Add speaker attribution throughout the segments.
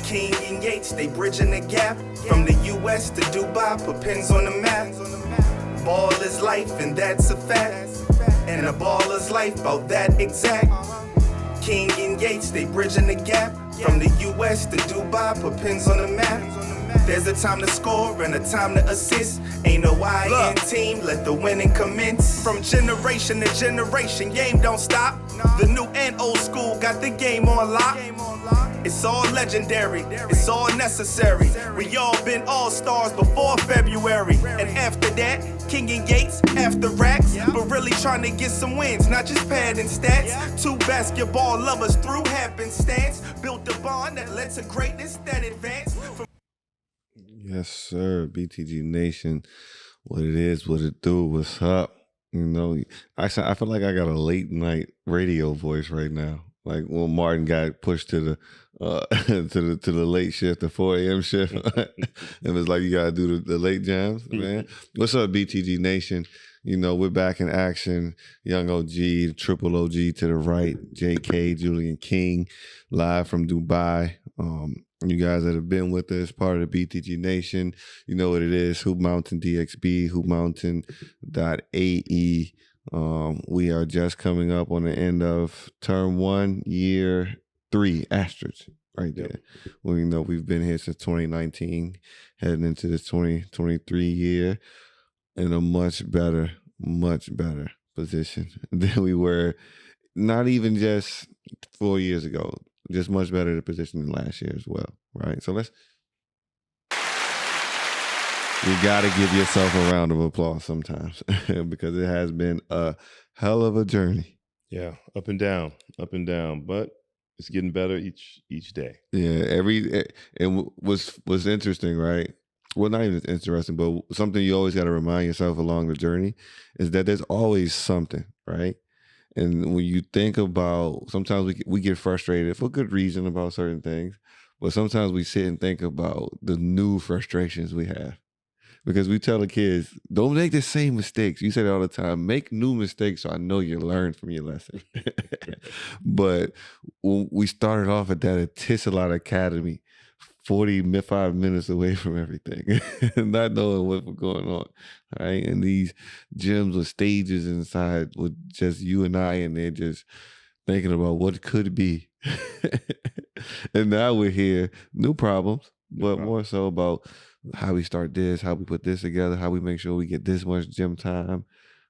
Speaker 1: King and Yates, they bridging the gap. From the US to Dubai, put pins on the map. Ball is life, and that's a fact. And a baller's life, about that exact. King and Yates, they bridging the gap. From the US to Dubai, put pins on the map. There's a time to score and a time to assist. Ain't no I in team, let the winning commence. From generation to generation, game don't stop. The new and old school got the game on lock. It's all legendary, it's all necessary. We all been all-stars before February. And after that, King and Yates, after racks. But really trying to get some wins, not just padding stats. Two basketball lovers through happenstance. Built a bond that led to greatness that advanced.
Speaker 2: Yes, sir. BTG Nation. What it is, what it do, what's up. You know, I feel like I got a late night radio voice right now. Like when Martin got pushed to the to the late shift, the 4 a.m. shift. It was like, you gotta do the late jams, man. What's up, BTG Nation? You know, we're back in action. Young OG, triple OG to the right, JK, Julian King, live from Dubai. You guys that have been with us, part of the BTG Nation, you know what it is. Hoop Mountain DXB, hoopmountain.ae. We are just coming up on the end of term 1, year 3, asterisk, right there. Yep. Well, you know, we've been here since 2019, heading into this 2023 year in a much better position than we were not even just 4 years ago. Just much better position than last year as well, right? So you got to give yourself a round of applause sometimes because it has been a hell of a journey.
Speaker 3: Yeah, up and down, but it's getting better each day.
Speaker 2: Yeah, and what's interesting, right? Well, not even interesting, but something you always got to remind yourself along the journey is that there's always something, right? And when you think about, sometimes we get frustrated for good reason about certain things, but sometimes we sit and think about the new frustrations we have. Because we tell the kids, don't make the same mistakes. You say that all the time. Make new mistakes so I know you learned from your lesson. But when we started off at that Etisalat Academy, 45 minutes away from everything, not knowing what was going on, right? And these gyms with stages inside with just you and I, and they're just thinking about what could be. And now we're here, new problems, but more so about how we start this, how we put this together, how we make sure we get this much gym time,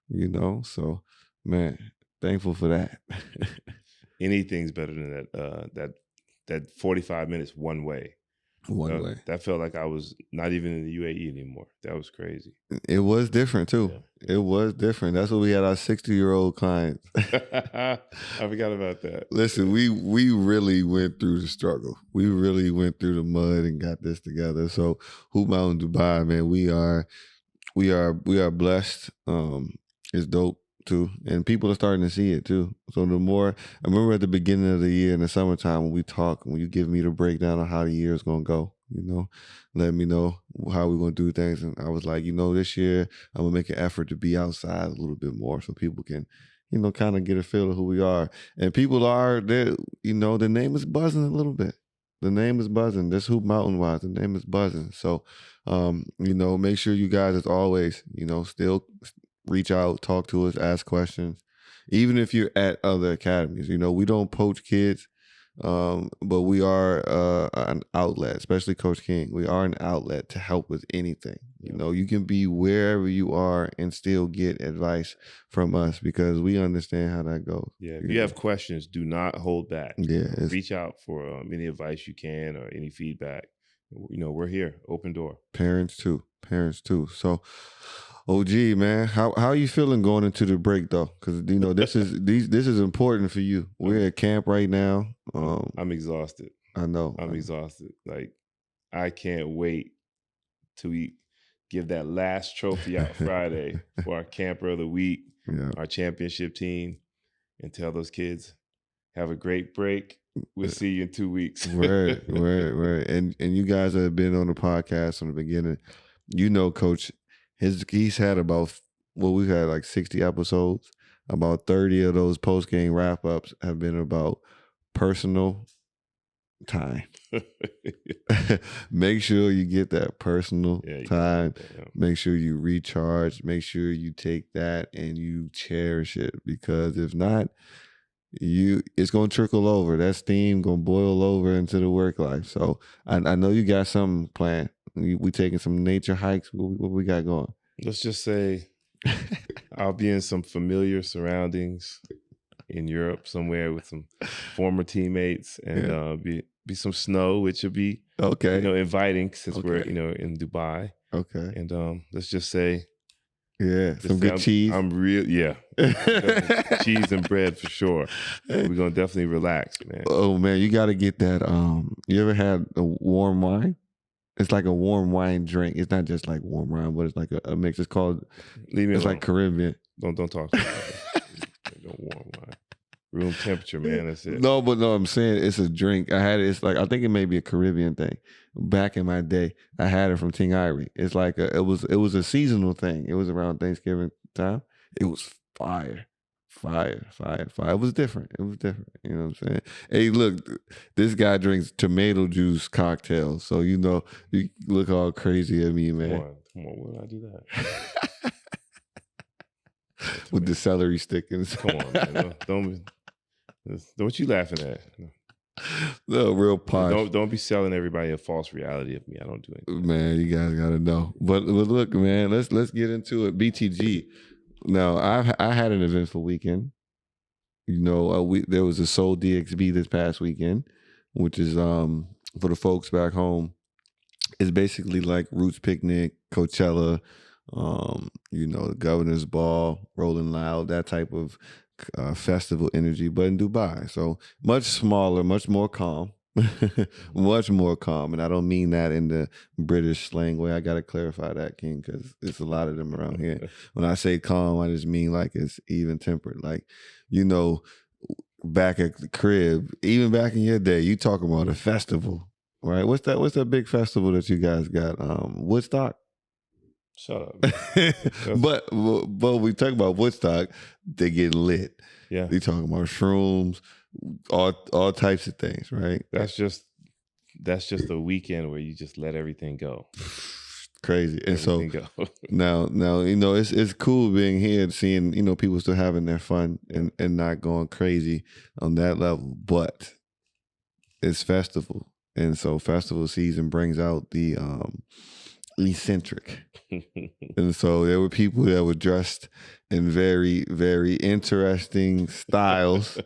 Speaker 2: you know? So, man, thankful for that.
Speaker 3: Anything's better than that 45 minutes one way.
Speaker 2: One way.
Speaker 3: That felt like I was not even in the UAE anymore. That was crazy.
Speaker 2: It was different too. Yeah. It was different. That's what we had our 60-year-old clients.
Speaker 3: I forgot about that.
Speaker 2: Listen, we really went through the struggle. We really went through the mud and got this together. So Hoop Mountain Dubai, man, we are blessed. It's dope too. And people are starting to see it too. So the more, I remember at the beginning of the year in the summertime when we talk, when you give me the breakdown of how the year is going to go, you know, let me know how we're going to do things. And I was like, you know, this year I'm going to make an effort to be outside a little bit more so people can, you know, kind of get a feel of who we are. And people are there, you know, the name is buzzing a little bit. The name is buzzing. This Hoop Mountain wise, the name is buzzing. So, you know, make sure you guys, as always, you know, still reach out, talk to us, ask questions. Even if you're at other academies, you know, we don't poach kids, but we are an outlet, especially Coach King. We are an outlet to help with anything. You know, you can be wherever you are and still get advice from us because we understand how that goes.
Speaker 3: Yeah, if you have questions, do not hold back.
Speaker 2: Yeah,
Speaker 3: reach out for any advice you can or any feedback. You know, we're here, open door.
Speaker 2: Parents too. So, OG, man, how are you feeling going into the break though? Because you know this is important for you. We're at camp right now.
Speaker 3: I'm exhausted.
Speaker 2: I know.
Speaker 3: I'm exhausted. Like I can't wait till we give that last trophy out Friday for our camper of the week, our championship team, and tell those kids, have a great break. We'll see you in 2 weeks.
Speaker 2: Right. And you guys that have been on the podcast from the beginning, you know, Coach. He's had we've had like 60 episodes. About 30 of those post-game wrap-ups have been about personal time. Make sure you get that personal time. Make sure you recharge. Make sure you take that and you cherish it, because if not, it's gonna trickle over. That steam gonna boil over into the work life. So I know you got something planned. We taking some nature hikes. What we got going?
Speaker 3: Let's just say I'll be in some familiar surroundings in Europe somewhere with some former teammates, and be some snow, which will be inviting since we're in Dubai.
Speaker 2: Okay.
Speaker 3: And let's just say
Speaker 2: some good cheese.
Speaker 3: I'm real cheese and bread for sure. We're gonna definitely relax, man.
Speaker 2: Oh man, you got to get that. You ever had a warm wine? It's like a warm wine drink. It's not just like warm wine, but it's like a mix. It's called.
Speaker 3: Leave me alone.
Speaker 2: Like Caribbean.
Speaker 3: Don't talk to me. Don't warm wine. Room temperature, man. That's it.
Speaker 2: No, I'm saying it's a drink. I had it. It's like, I think it may be a Caribbean thing. Back in my day, I had it from Ting Irie. It's like it was a seasonal thing. It was around Thanksgiving time. It was fire. It was different. You know what I'm saying? Hey, look, this guy drinks tomato juice cocktails, so you look all crazy at me, man.
Speaker 3: Come on, when did I do that?
Speaker 2: With the celery stick inside.
Speaker 3: Come on, man. Don't what you laughing at?
Speaker 2: No, real posh.
Speaker 3: Don't be selling everybody a false reality of me. I don't do anything.
Speaker 2: Man, you guys gotta know. But look, man, let's get into it. BTG. Now, I had an eventful weekend. There was a Soul DXB this past weekend, which is for the folks back home. It's basically like Roots Picnic, Coachella, the Governor's Ball, Rolling Loud, that type of festival energy, but in Dubai. So much smaller, much more calm. Much more calm, and I don't mean that in the British slang way. I gotta clarify that, King, because there's a lot of them around here. When I say calm, I just mean like it's even tempered. Like, back at the crib, even back in your day, you talking about a festival, right? What's that big festival that you guys got? Woodstock.
Speaker 3: Shut up.
Speaker 2: but we talk about Woodstock, they get lit.
Speaker 3: Yeah,
Speaker 2: they talking about shrooms. All types of things, right?
Speaker 3: That's just a weekend where you just let everything go.
Speaker 2: Crazy. And so now it's cool being here and seeing people still having their fun and not going crazy on that level. But it's festival, and so festival season brings out the eccentric. And so there were people that were dressed in very, very interesting styles.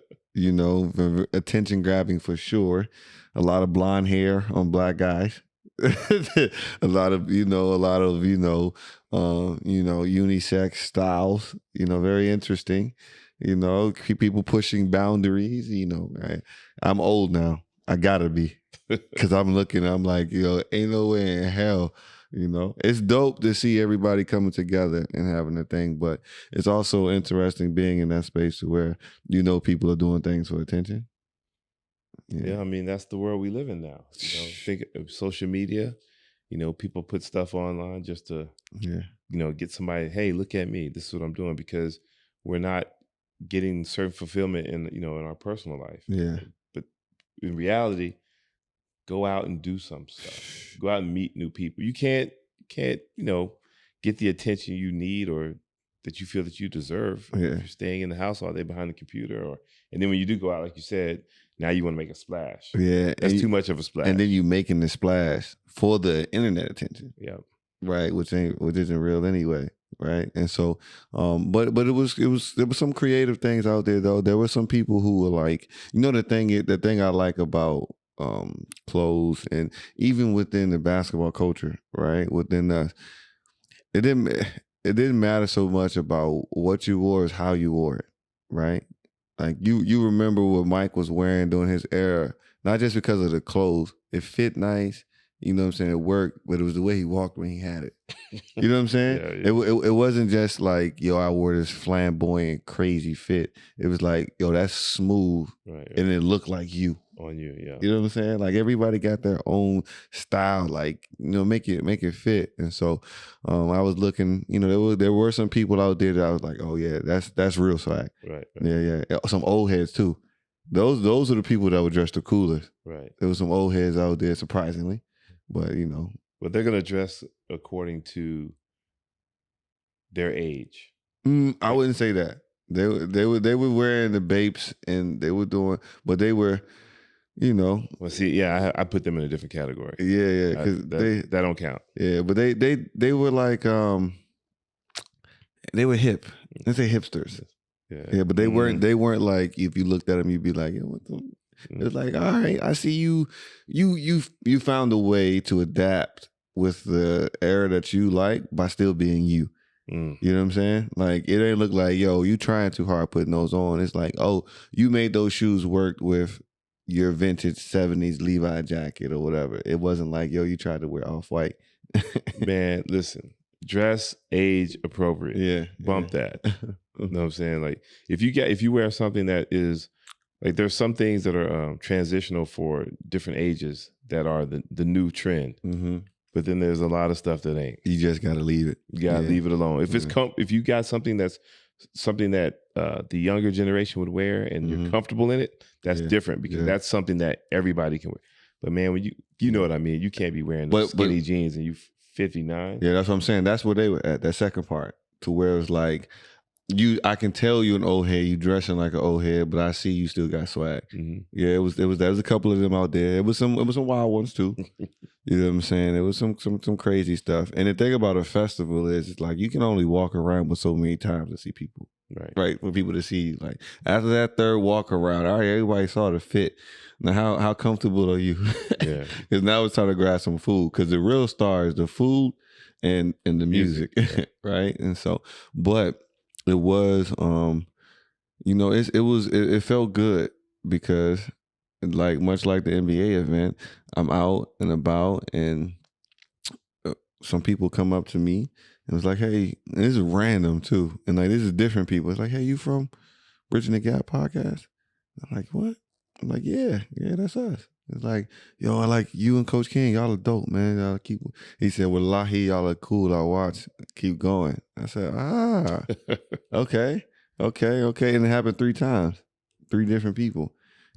Speaker 2: Attention grabbing for sure. A lot of blonde hair on black guys. a lot of unisex styles. Very interesting. People pushing boundaries. Right? I'm old now. I gotta be, because I'm looking. I'm like, ain't no way in hell. It's dope to see everybody coming together and having a thing, but it's also interesting being in that space where people are doing things for attention.
Speaker 3: Yeah, I mean, that's the world we live in now. Think of social media. People put stuff online just to get somebody, hey, look at me, this is what I'm doing, because we're not getting certain fulfillment in our personal life.
Speaker 2: Yeah.
Speaker 3: But in reality, go out and do some stuff. Go out and meet new people. You can't get the attention you need or that you feel that you deserve if you're staying in the house all day behind the computer. And then when you do go out, like you said, now you want to make a splash.
Speaker 2: Yeah,
Speaker 3: that's too much of a splash.
Speaker 2: And then you making the splash for the internet attention.
Speaker 3: Yeah,
Speaker 2: right. Which isn't real anyway. Right. And so, but there was some creative things out there though. There were some people who were like, the thing I like about clothes, and even within the basketball culture, right? Within us, it didn't matter so much about what you wore as how you wore it, right? Like you remember what Mike was wearing during his era, not just because of the clothes. It fit nice, you know what I'm saying? It worked, but it was the way he walked when he had it. You know what I'm saying? Yeah. It wasn't just like, I wore this flamboyant, crazy fit. It was like, that's smooth, right. And it looked like you.
Speaker 3: On you, yeah.
Speaker 2: You know what I'm saying? Like everybody got their own style, like, make it fit. And so I was looking, there were some people out there that I was like, oh yeah, that's real swag.
Speaker 3: Right.
Speaker 2: Yeah. Some old heads too. Those are the people that would dress the coolest.
Speaker 3: Right.
Speaker 2: There was some old heads out there, surprisingly, but you know.
Speaker 3: But they're gonna dress according to their age.
Speaker 2: I wouldn't say that. They were wearing the Bapes and they were doing, but they were, you know.
Speaker 3: Well, see, yeah, I put them in a different category.
Speaker 2: Yeah, because
Speaker 3: that don't count.
Speaker 2: Yeah, but they were like they were hip. Let's say hipsters. Yeah, but they weren't like, if you looked at them, you'd be like, yeah, what the? It's like, all right, I see you found a way to adapt with the era that you like by still being you. You know what I'm saying? Like, it ain't look like, yo, you trying too hard putting those on. It's like, oh, you made those shoes work with your vintage 70s Levi jacket or whatever. It wasn't like, yo, you tried to wear Off-White.
Speaker 3: Man, listen, dress age appropriate.
Speaker 2: Yeah.
Speaker 3: Bump that. You know what I'm saying? Like, if you wear something that is, like, there's some things that are transitional for different ages that are the new trend. Mm-hmm. But then there's a lot of stuff that ain't.
Speaker 2: You just got to leave it.
Speaker 3: You got to leave it alone. If if you got something that's something that the younger generation would wear and you're comfortable in it, that's different, because that's something that everybody can wear. But man, when you know what I mean, you can't be wearing those skinny jeans and you 59.
Speaker 2: Yeah, that's what I'm saying. That's where they were at, that second part, to where it's like, I can tell you an old head, you dressing like an old head, but I see you still got swag. Mm-hmm. Yeah, there was a couple of them out there. It was some wild ones too. You know what I'm saying? It was some crazy stuff. And the thing about a festival is, it's like, you can only walk around with so many times to see people. Right. For people to see you. Like, after that third walk around, all right, everybody saw the fit. Now how comfortable are you? Yeah. Because now it's time to grab some food. Because the real star is the food and the music. Right? And so, but it was, you know, it felt good, because, like, much like the NBA event, I'm out and about, and some people come up to me and it's like, hey, and this is random too, and like, this is different people. It's like, hey, you from Bridgin the Gap podcast? I'm like, what? I'm like, yeah, that's us. It's like, yo, I like you and Coach King. Y'all are dope, man. Y'all keep. He said, wallahi, y'all are cool. I'll watch. Keep going. I said, okay. And it happened 3 times, 3 different people.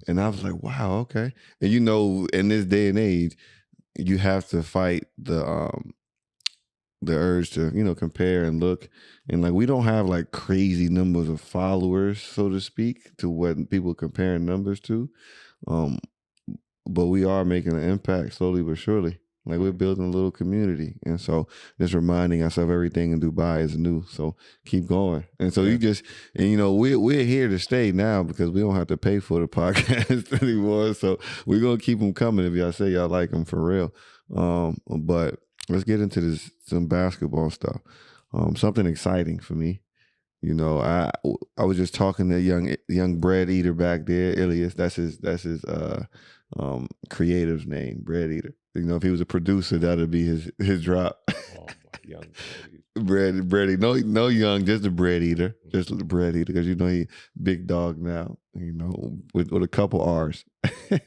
Speaker 2: And I was like, wow, okay. And you know, in this day and age, you have to fight the urge to, you know, compare and look. And like, we don't have like crazy numbers of followers, so to speak, to what people comparing numbers to. But we are making an impact slowly but surely. Like, we're building a little community. And so just reminding ourselves everything in Dubai is new. So keep going. And so you know, we're here to stay now, because we don't have to pay for the podcast anymore. So we're going to keep them coming if y'all say y'all like them for real. But let's get into some basketball stuff. Something exciting for me. You know, I was just talking to young bread eater back there, Ilias. That's his creative name, Bread Eater. You know, if he was a producer, that'd be his drop.
Speaker 3: Oh, young
Speaker 2: bread eater. No young, just the Bread Eater. Just the Bread Eater, because you know he big dog now, you know, with a couple R's. But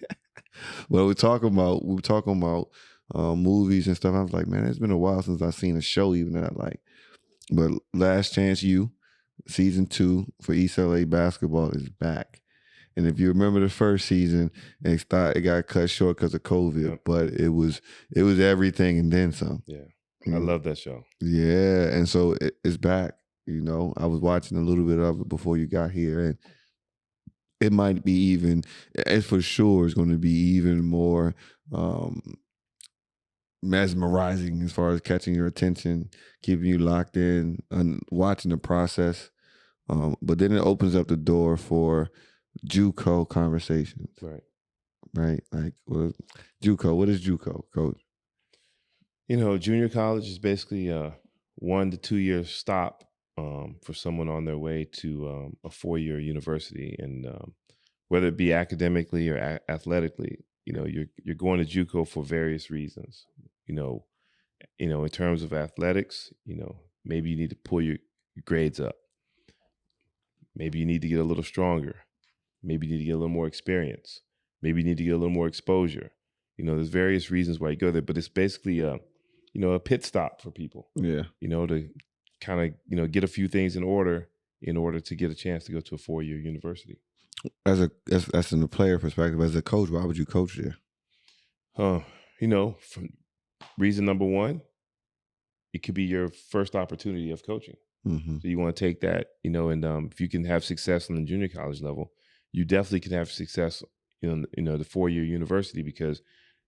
Speaker 2: we're talking about movies and stuff. I was like, man, it's been a while since I've seen a show even that I like. But Last Chance U, season 2 for East LA basketball is back. And if you remember the first season, it got cut short because of COVID, but it was everything and then some.
Speaker 3: Yeah, I love that show.
Speaker 2: Yeah, and so it's back. You know, I was watching a little bit of it before you got here, and it might be even, and for sure, it's going to be even more mesmerizing as far as catching your attention, keeping you locked in, and watching the process. But then it opens up the door for JUCO conversations. Right? Like, JUCO, what is JUCO, Coach?
Speaker 3: You know, junior college is basically a 1 to 2 year stop for someone on their way to a 4-year university. And whether it be academically or athletically, you know, you're going to JUCO for various reasons. You know, in terms of athletics, you know, maybe you need to pull your grades up. Maybe you need to get a little stronger. Maybe you need to get a little more experience. Maybe you need to get a little more exposure. You know, there's various reasons why you go there, but it's basically a pit stop for people. Yeah. You know, to kind of, you know, get a few things in order to get a chance to go to a 4-year university.
Speaker 2: That's in the player perspective. As a coach, why would you coach there?
Speaker 3: From reason number one, it could be your first opportunity of coaching.
Speaker 2: Mm-hmm.
Speaker 3: So you want to take that, and if you can have success on the junior college level, you definitely can have success in the 4-year university because,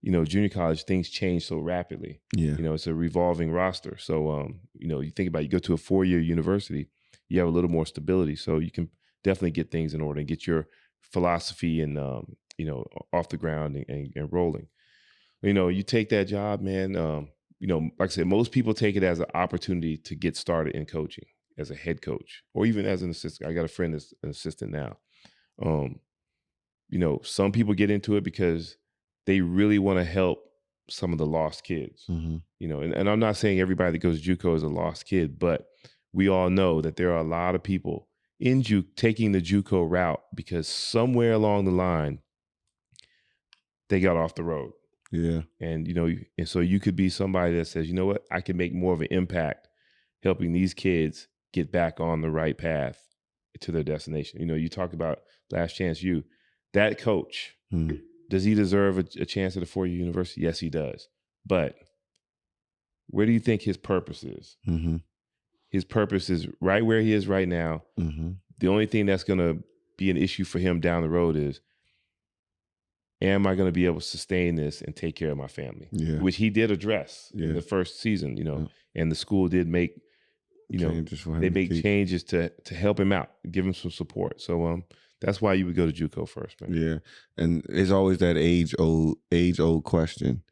Speaker 3: junior college, things change so rapidly.
Speaker 2: Yeah.
Speaker 3: It's a revolving roster. So, you think about it, you go to a 4-year university, you have a little more stability. So you can definitely get things in order and get your philosophy and, off the ground and rolling. You take that job, man. Like I said, most people take it as an opportunity to get started in coaching as a head coach or even as an assistant. I got a friend that's an assistant now. Some people get into it because they really want to help some of the lost kids.
Speaker 2: Mm-hmm.
Speaker 3: And I'm not saying everybody that goes to JUCO is a lost kid, but we all know that there are a lot of people in taking the JUCO route because somewhere along the line they got off the road.
Speaker 2: Yeah.
Speaker 3: And, and so you could be somebody that says, you know what, I can make more of an impact helping these kids get back on the right path to their destination. You talked about Last Chance U. That coach, does he deserve a chance at a 4-year university? Yes, he does. But where do you think his purpose is?
Speaker 2: Mm-hmm.
Speaker 3: His purpose is right where he is right now.
Speaker 2: Mm-hmm.
Speaker 3: The only thing that's going to be an issue for him down the road is, am I going to be able to sustain this and take care of my family?
Speaker 2: Yeah.
Speaker 3: Which he did address in the first season, and the school did make, they make changes to help him out, give him some support. So that's why you would go to JUCO first, man.
Speaker 2: Yeah. And it's always that age old question.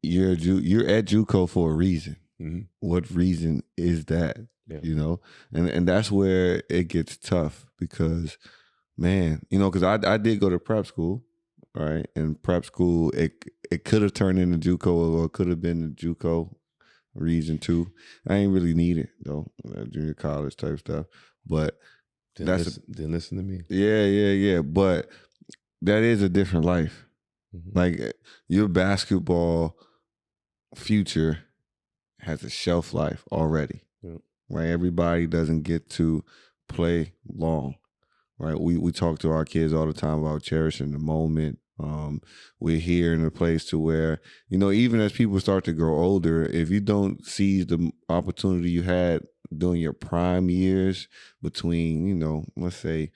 Speaker 2: You're at JUCO for a reason.
Speaker 3: Mm-hmm.
Speaker 2: What reason is that?
Speaker 3: Yeah.
Speaker 2: And that's where it gets tough because, man, because I did go to prep school. Right. And prep school, it could have turned into JUCO or it could have been the JUCO reason too. I ain't really need it though, junior college type stuff. But
Speaker 3: didn't listen to me.
Speaker 2: Yeah. But that is a different life. Mm-hmm. Like your basketball future has a shelf life already.
Speaker 3: Yep.
Speaker 2: Right. Everybody doesn't get to play long. Right. We talk to our kids all the time about cherishing the moment. We're here in a place to where, even as people start to grow older, if you don't seize the opportunity you had during your prime years between, let's say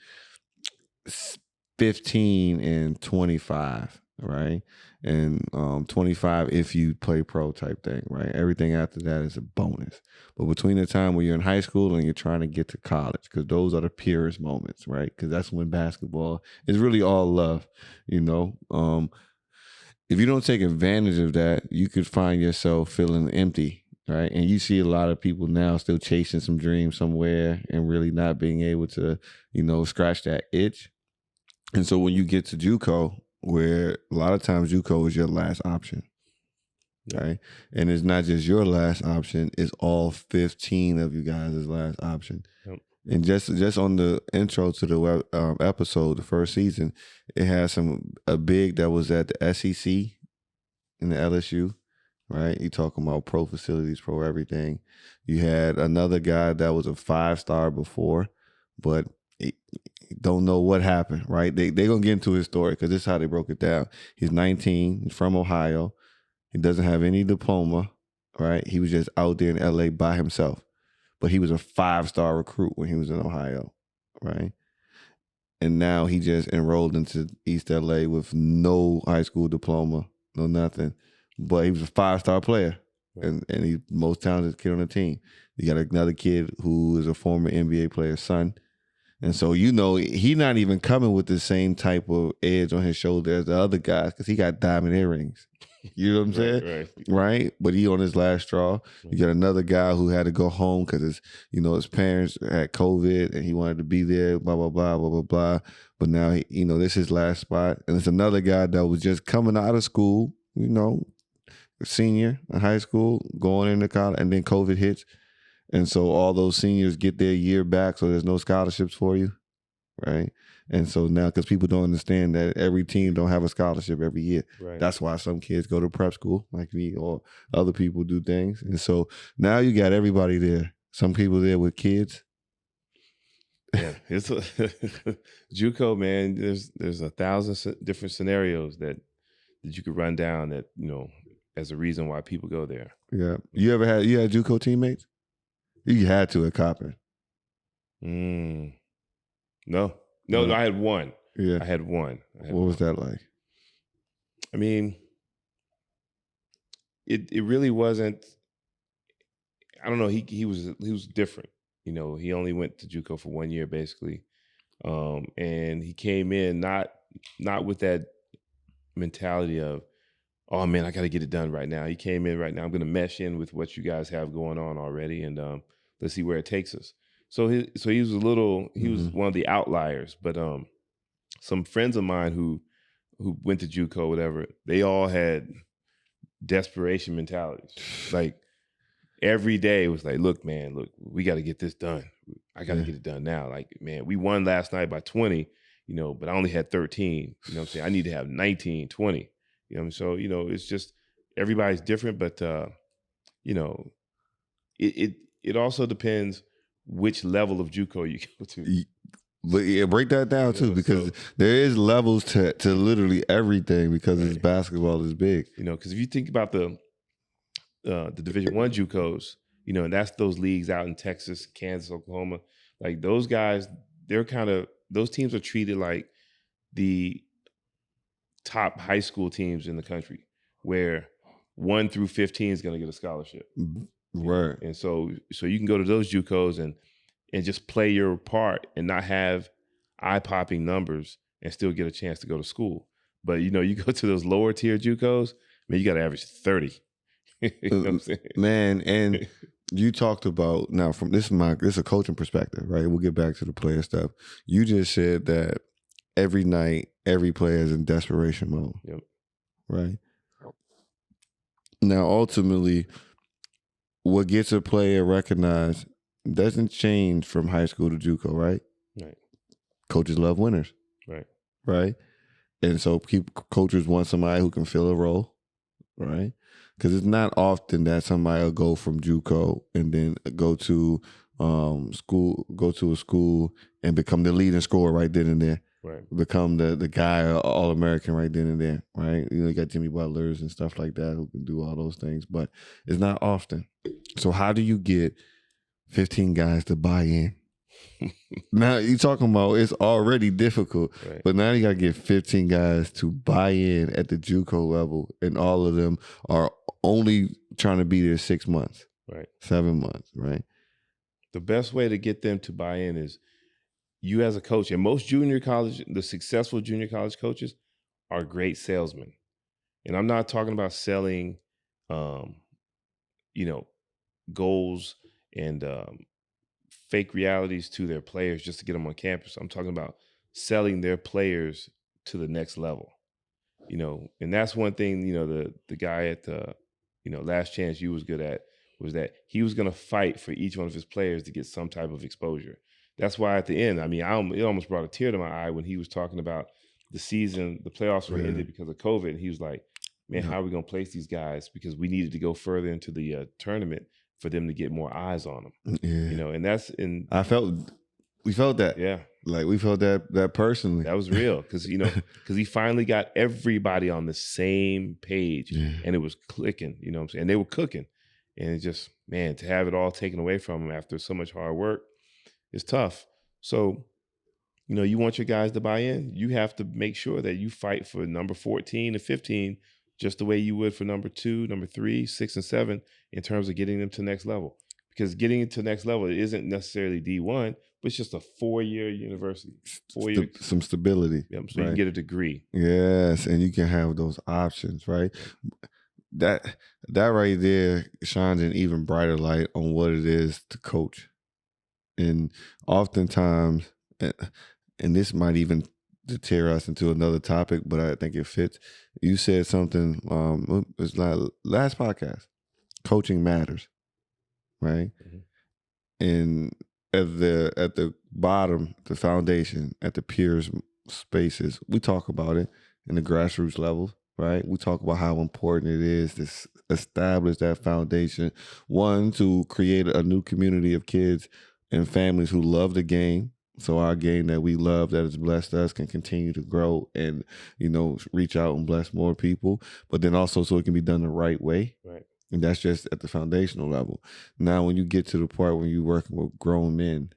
Speaker 2: 15 and 25, right? And 25 if you play pro type thing, right? Everything after that is a bonus. But between the time when you're in high school and you're trying to get to college, because those are the purest moments, right? Because that's when basketball is really all love, If you don't take advantage of that, you could find yourself feeling empty, right? And you see a lot of people now still chasing some dreams somewhere and really not being able to, scratch that itch. And so when you get to JUCO, where a lot of times JUCO is your last option, right? And it's not just your last option, it's all 15 of you guys' last option.
Speaker 3: Yep.
Speaker 2: And just on the intro to the episode, the first season, it has a big that was at the SEC in the LSU, right? You talking about pro facilities, pro everything. You had another guy that was a 5-star before, but don't know what happened, right? They're going to get into his story because this is how they broke it down. He's 19, he's from Ohio. He doesn't have any diploma, right? He was just out there in LA by himself. But he was a 5-star recruit when he was in Ohio, right? And now he just enrolled into East LA with no high school diploma, no nothing. But he was a 5-star player, and he's the most talented kid on the team. You got another kid who is a former NBA player's son. And so, he's not even coming with the same type of edge on his shoulder as the other guys because he got diamond earrings. You know what I'm saying? Right. But he on his last straw. You got another guy who had to go home because his parents had COVID and he wanted to be there, blah, blah, blah, blah, blah, blah. But now, this is his last spot. And it's another guy that was just coming out of school, senior in high school, going into college, and then COVID hits. And so all those seniors get their year back, so there's no scholarships for you, right? And so now, because people don't understand that every team don't have a scholarship every year.
Speaker 3: Right.
Speaker 2: That's why some kids go to prep school, like me, or other people do things. And so now you got everybody there. Some people there with kids.
Speaker 3: Yeah, it's a JUCO, man. There's 1,000 different scenarios that you could run down that as a reason why people go there.
Speaker 2: Yeah, you had JUCO teammates? You had to at Coppin.
Speaker 3: No, I had one.
Speaker 2: Yeah,
Speaker 3: I had one.
Speaker 2: What was that like?
Speaker 3: I mean, it really wasn't. I don't know. He was different. He only went to JUCO for 1 year basically, and he came in not with that mentality of, oh man, I got to get it done right now. He came in right now. I'm going to mesh in with what you guys have going on already, and let's see where it takes us. So he was was one of the outliers, but some friends of mine who went to JUCO, whatever, they all had desperation mentalities. Like every day was like, look, we got to get this done. I got to get it done now. Like, man, we won last night by 20, but I only had 13. You know what I'm saying? I need to have 19, 20. So, it's just everybody's different, but it also depends which level of JUCO you go to.
Speaker 2: But yeah, break that down too, because there is levels to literally everything, because it's basketball is big.
Speaker 3: Because if you think about the Division I JUCOs, and that's those leagues out in Texas, Kansas, Oklahoma, like those guys, those teams are treated like the top high school teams in the country, where 1 through 15 is going to get a scholarship.
Speaker 2: Right.
Speaker 3: And so you can go to those JUCOs and just play your part and not have eye-popping numbers and still get a chance to go to school. But, you go to those lower tier JUCOs, man, you got to average 30. You know what I'm saying?
Speaker 2: Man, and you talked about, now from this is a coaching perspective, right? We'll get back to the player stuff. You just said that every night, every player is in desperation mode.
Speaker 3: Yep.
Speaker 2: Right? Now, ultimately, what gets a player recognized doesn't change from high school to JUCO, right?
Speaker 3: Right.
Speaker 2: Coaches love winners.
Speaker 3: Right.
Speaker 2: Right? And so coaches want somebody who can fill a role, right? Because it's not often that somebody will go from JUCO and then go to a school and become the leading scorer right then and there.
Speaker 3: Right.
Speaker 2: Become the guy, All-American right then and there, right? You got Jimmy Butlers and stuff like that who can do all those things, but it's not often. So how do you get 15 guys to buy in? Now you're talking about it's already difficult,
Speaker 3: right,
Speaker 2: but now you got to get 15 guys to buy in at the JUCO level, and all of them are only trying to be there 6 months,
Speaker 3: right,
Speaker 2: 7 months, right?
Speaker 3: The best way to get them to buy in is you as a coach, and most the successful junior college coaches are great salesmen. And I'm not talking about selling, goals and fake realities to their players just to get them on campus. I'm talking about selling their players to the next level, and that's one thing, the guy at the, Last Chance U was good at, was that he was going to fight for each one of his players to get some type of exposure. That's why at the end, it almost brought a tear to my eye when he was talking about the season, the playoffs were ended because of COVID. And he was like, man, how are we going to place these guys? Because we needed to go further into the tournament for them to get more eyes on them. Yeah. And
Speaker 2: we felt that.
Speaker 3: Yeah.
Speaker 2: Like we felt that personally.
Speaker 3: That was real. Because he finally got everybody on the same page, and it was clicking, what I'm saying? And they were cooking. And it just, man, to have it all taken away from them after so much hard work, it's tough. So, you want your guys to buy in, you have to make sure that you fight for number 14 and 15 just the way you would for number 2, number 3, 6, and 7 in terms of getting them to next level. Because getting into next level, it isn't necessarily D1, but it's just a 4-year university. 4 years.
Speaker 2: Some stability.
Speaker 3: Yep, so you can get a degree.
Speaker 2: Yes, and you can have those options, right? That right there shines an even brighter light on what it is to coach. And oftentimes, and this might even deter us into another topic, but I think it fits. You said something, it's like last podcast, coaching matters, right? Mm-hmm. And at the bottom, the foundation, at the peers spaces, we talk about it in the grassroots level, right? We talk about how important it is to establish that foundation, one, to create a new community of kids and families who love the game, so our game that we love, that has blessed us, can continue to grow and, reach out and bless more people. But then also so it can be done the right way.
Speaker 3: Right.
Speaker 2: And that's just at the foundational level. Now, when you get to the part when you're working with grown men,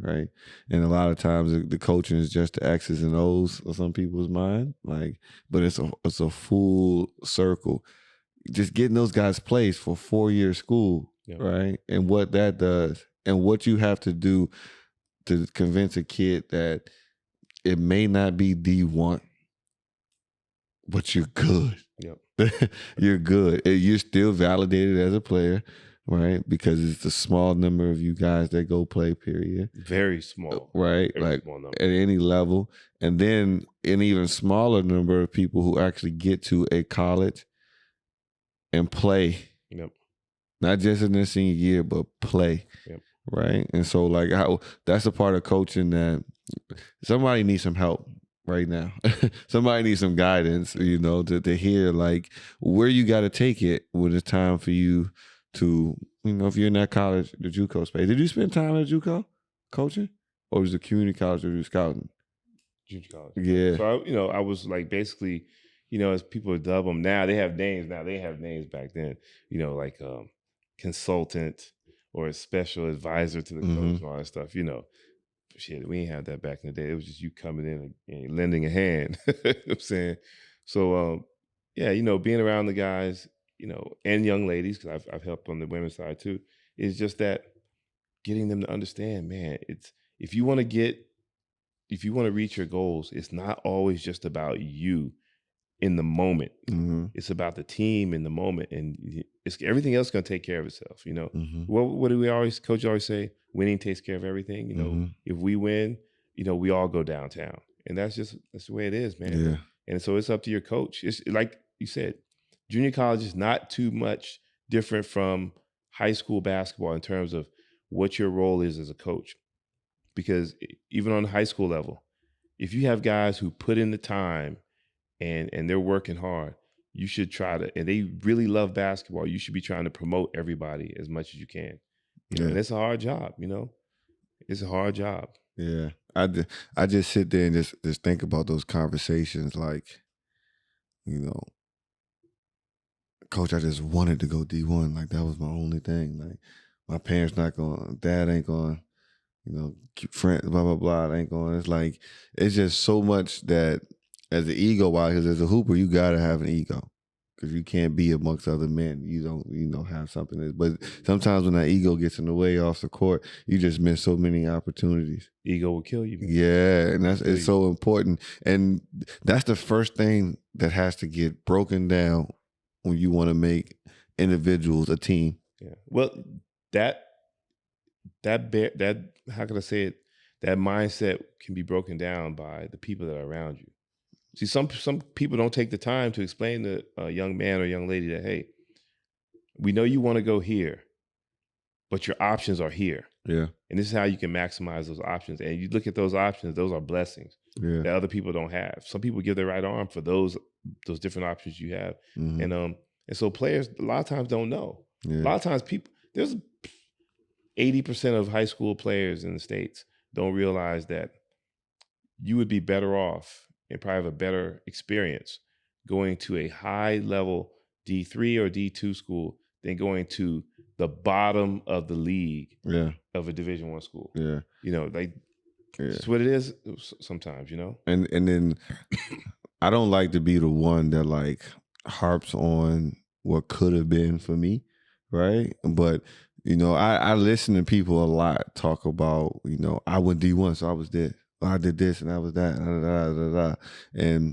Speaker 2: right? And a lot of times the coaching is just the X's and O's of some people's mind, but it's a full circle. Just getting those guys placed for 4-year school, right? And what that does, and what you have to do to convince a kid that it may not be D1, but you're good.
Speaker 3: Yep.
Speaker 2: You're good. You're still validated as a player, right? Because it's a small number of you guys that go play, period.
Speaker 3: Very small.
Speaker 2: Right?
Speaker 3: Very small number.
Speaker 2: At any level. And then an even smaller number of people who actually get to a college and play.
Speaker 3: Yep.
Speaker 2: Not just in their senior year, but play.
Speaker 3: Yep.
Speaker 2: Right? And so that's a part of coaching that somebody needs some help right now. Somebody needs some guidance, to hear where you got to take it when it's time for you to, if you're in that college, the JUCO space. Did you spend time at JUCO coaching? Or was it community college or you scouting?
Speaker 3: Junior college.
Speaker 2: Yeah.
Speaker 3: So, I was basically, as people dub them now, they have names now. They have names back then, consultant or a special advisor to the coach and all that stuff, Shit, we ain't had that back in the day. It was just you coming in and lending a hand. You know what I'm saying? So, being around the guys, and young ladies, because I've helped on the women's side too, is just that getting them to understand, man, if you want to reach your goals, it's not always just about you in the moment.
Speaker 2: Mm-hmm.
Speaker 3: It's about the team in the moment, and everything else is going to take care of itself.
Speaker 2: Mm-hmm.
Speaker 3: What do coach always say? Winning takes care of everything. If we win, we all go downtown, and that's the way it is, man.
Speaker 2: Yeah.
Speaker 3: And so it's up to your coach. It's like you said, junior college is not too much different from high school basketball in terms of what your role is as a coach, because even on the high school level, if you have guys who put in the time and they're working hard, you should try to, and they really love basketball, you should be trying to promote everybody as much as you can. And it's a hard job, It's a hard job.
Speaker 2: Yeah. I just sit there and just think about those conversations Coach, I just wanted to go D1. That was my only thing. My parents not going, dad ain't going, friends, blah, blah, blah, ain't going. It's it's just so much that as an ego wise, because as a hooper, you got to have an ego. Because you can't be amongst other men. You don't, have something. But sometimes when that ego gets in the way off the court, you just miss so many opportunities.
Speaker 3: Ego will kill you, man.
Speaker 2: Yeah, and it's so important. And that's the first thing that has to get broken down when you want to make individuals a team.
Speaker 3: Yeah. Well, that how can I say it? That mindset can be broken down by the people that are around you. See, some people don't take the time to explain to a young man or young lady that, hey, we know you want to go here, but your options are here.
Speaker 2: Yeah.
Speaker 3: And this is how you can maximize those options. And you look at those options; those are blessings that other people don't have. Some people give their right arm for those different options you have, and so players a lot of times don't know.
Speaker 2: Yeah.
Speaker 3: A lot of times there's 80% of high school players in the States don't realize that you would be better off and probably have a better experience going to a high level D3 or D2 school than going to the bottom of the league of a Division I school.
Speaker 2: Yeah.
Speaker 3: It's what it is sometimes,
Speaker 2: And then I don't like to be the one that harps on what could have been for me, right? But I listen to people a lot talk about, I went D1, so I was this. I did this and I was that. And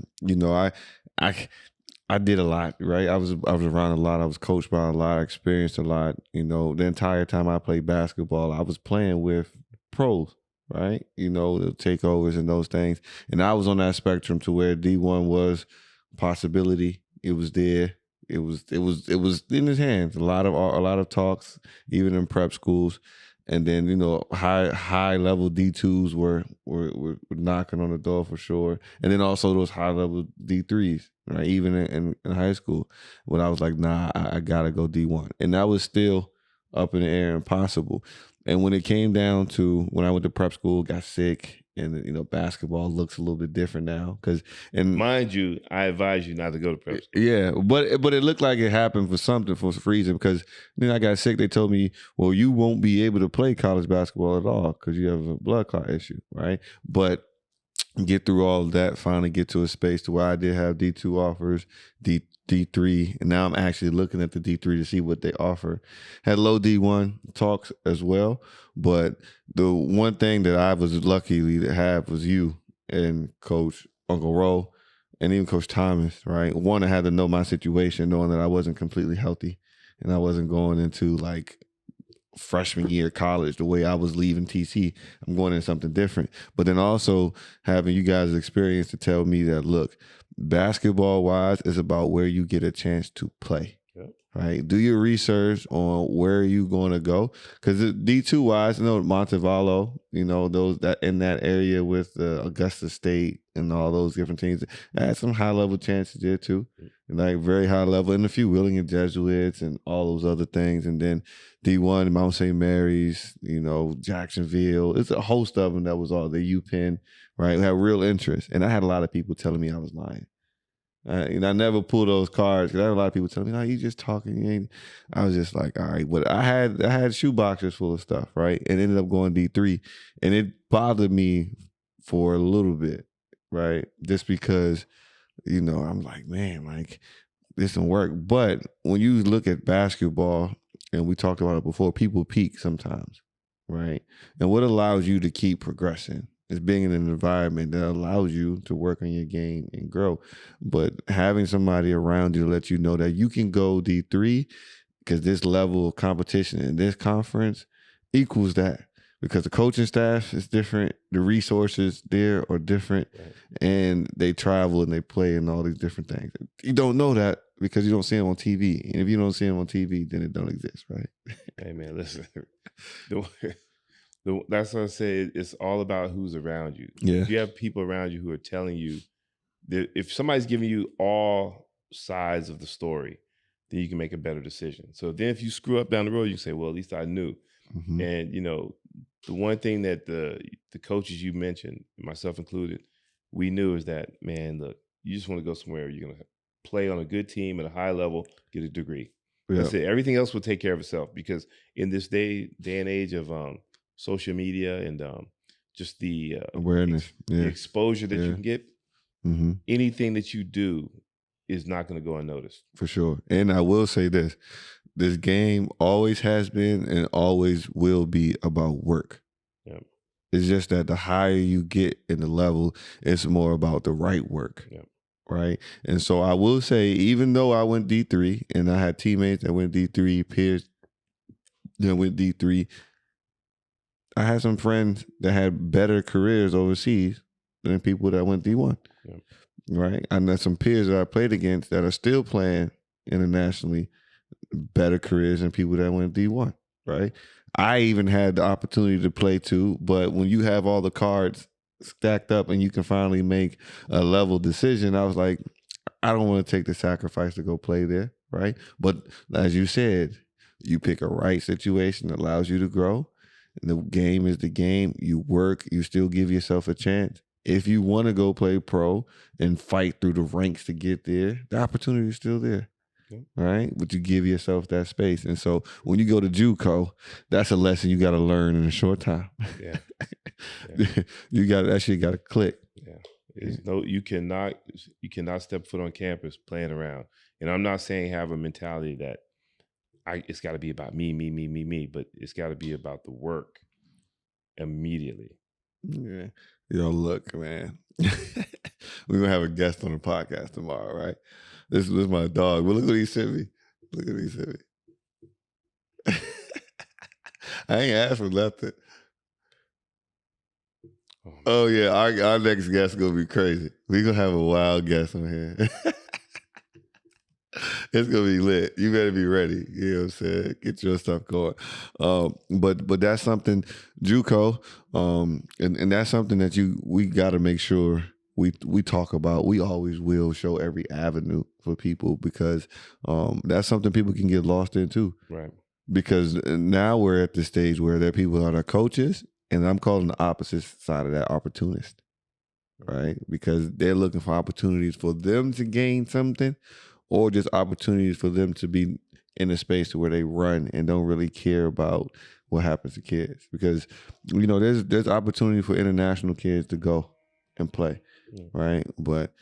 Speaker 2: I did a lot, right? I was around a lot. I was coached by a lot. I experienced a lot. The entire time I played basketball, I was playing with pros, right? The takeovers and those things. And I was on that spectrum to where D1 was a possibility. It was there. It was in his hands. A lot of talks, even in prep schools. And then, high level D2s were knocking on the door for sure. And then also those high level D3s, right? Even in high school, when I was like, nah, I gotta go D1. And that was still up in the air and possible. And when it came down to when I went to prep school, got sick, and basketball looks a little bit different now.
Speaker 3: Mind you, I advise you not to go to prep school.
Speaker 2: Yeah, but it looked like it happened for some reason, because then I got sick. They told me, well, you won't be able to play college basketball at all because you have a blood clot issue, right? But get through all of that, finally get to a space to where I did have D2 offers, D3, and now I'm actually looking at the D3 to see what they offer. Had low D1 talks as well, but the one thing that I was lucky to have was you and Coach Uncle Ro and even Coach Thomas, right? One, I had to know my situation, knowing that I wasn't completely healthy and I wasn't going into like freshman year of college the way I was leaving TC. I'm going into something different. But then also having you guys' experience to tell me that, look, basketball wise is about where you get a chance to play. Yep. Right? Do your research on where you going to go. Because D2 wise, Montevallo, those that in that area with Augusta State and all those different teams, I had some high level chances there too. Like very high level, and a few Willing and Jesuits and all those other things. And then D1, Mount St. Mary's, Jacksonville. It's a host of them that was all the UPenn, right? We had real interest. And I had a lot of people telling me I was lying. I never pull those cards because I had a lot of people telling me, "No, you just talking." You ain't. I was just like, all right. But I had shoe boxes full of stuff, right? And ended up going D3. And it bothered me for a little bit, right? Just because, I'm like, man, like this didn't work. But when you look at basketball, and we talked about it before, people peak sometimes, right? And what allows you to keep progressing is being in an environment that allows you to work on your game and grow. But having somebody around you to let you know that you can go D3 because this level of competition in this conference equals that. Because the coaching staff is different, the resources there are different, right. And they travel and they play and all these different things. You don't know that because you don't see them on TV. And if you don't see them on TV, then it don't exist, right?
Speaker 3: Hey, man, listen. That's what I say. It's all about who's around you.
Speaker 2: Yeah.
Speaker 3: If you have people around you who are telling you, that if somebody's giving you all sides of the story, then you can make a better decision. So then if you screw up down the road, you can say, well, at least I knew. Mm-hmm. And, the one thing that the coaches you mentioned, myself included, we knew is that, man, look, you just want to go somewhere where you're going to play on a good team at a high level, get a degree. Yep. That's it. Everything else will take care of itself, because in this day and age of social media and just the
Speaker 2: awareness,
Speaker 3: the exposure that you can get, mm-hmm. anything that you do is not going to go unnoticed.
Speaker 2: For sure. And I will say this game always has been and always will be about work. Yep. It's just that the higher you get in the level, it's more about the right work. Yep. Right. And so I will say, even though I went D3 and I had teammates that went D3, peers that went D3, I had some friends that had better careers overseas than people that went D1. Yep. Right. I know some peers that I played against that are still playing internationally, better careers than people that went D1, right? I even had the opportunity to play too, but when you have all the cards stacked up and you can finally make a level decision, I was like, I don't want to take the sacrifice to go play there, right? But as you said, you pick a right situation that allows you to grow. The game is the game. You work, you still give yourself a chance. If you want to go play pro and fight through the ranks to get there, the opportunity is still there. Right? But you give yourself that space. And so when you go to JUCO, that's a lesson you got to learn in a short time. Yeah. That shit got to click.
Speaker 3: Yeah. You cannot step foot on campus playing around. And I'm not saying have a mentality that it's got to be about me, but it's got to be about the work immediately.
Speaker 2: Yeah. Look, man. We're going to have a guest on the podcast tomorrow, right? This is my dog. But look what he sent me. I ain't asked for nothing. Oh yeah, our next guest is going to be crazy. We're going to have a wild guest on here. It's going to be lit. You better be ready. You know what I'm saying? Get your stuff going. But that's something, JUCO, and that's something that we got to make sure we talk about. We always will show every avenue for people, because that's something people can get lost in too.
Speaker 3: Right.
Speaker 2: because now we're at the stage where there are people that are coaches, and I'm calling the opposite side of that opportunist, right? Because they're looking for opportunities for them to gain something, or just opportunities for them to be in a space where they run and don't really care about what happens to kids. Because, you know, there's opportunity for international kids to go and play, right? But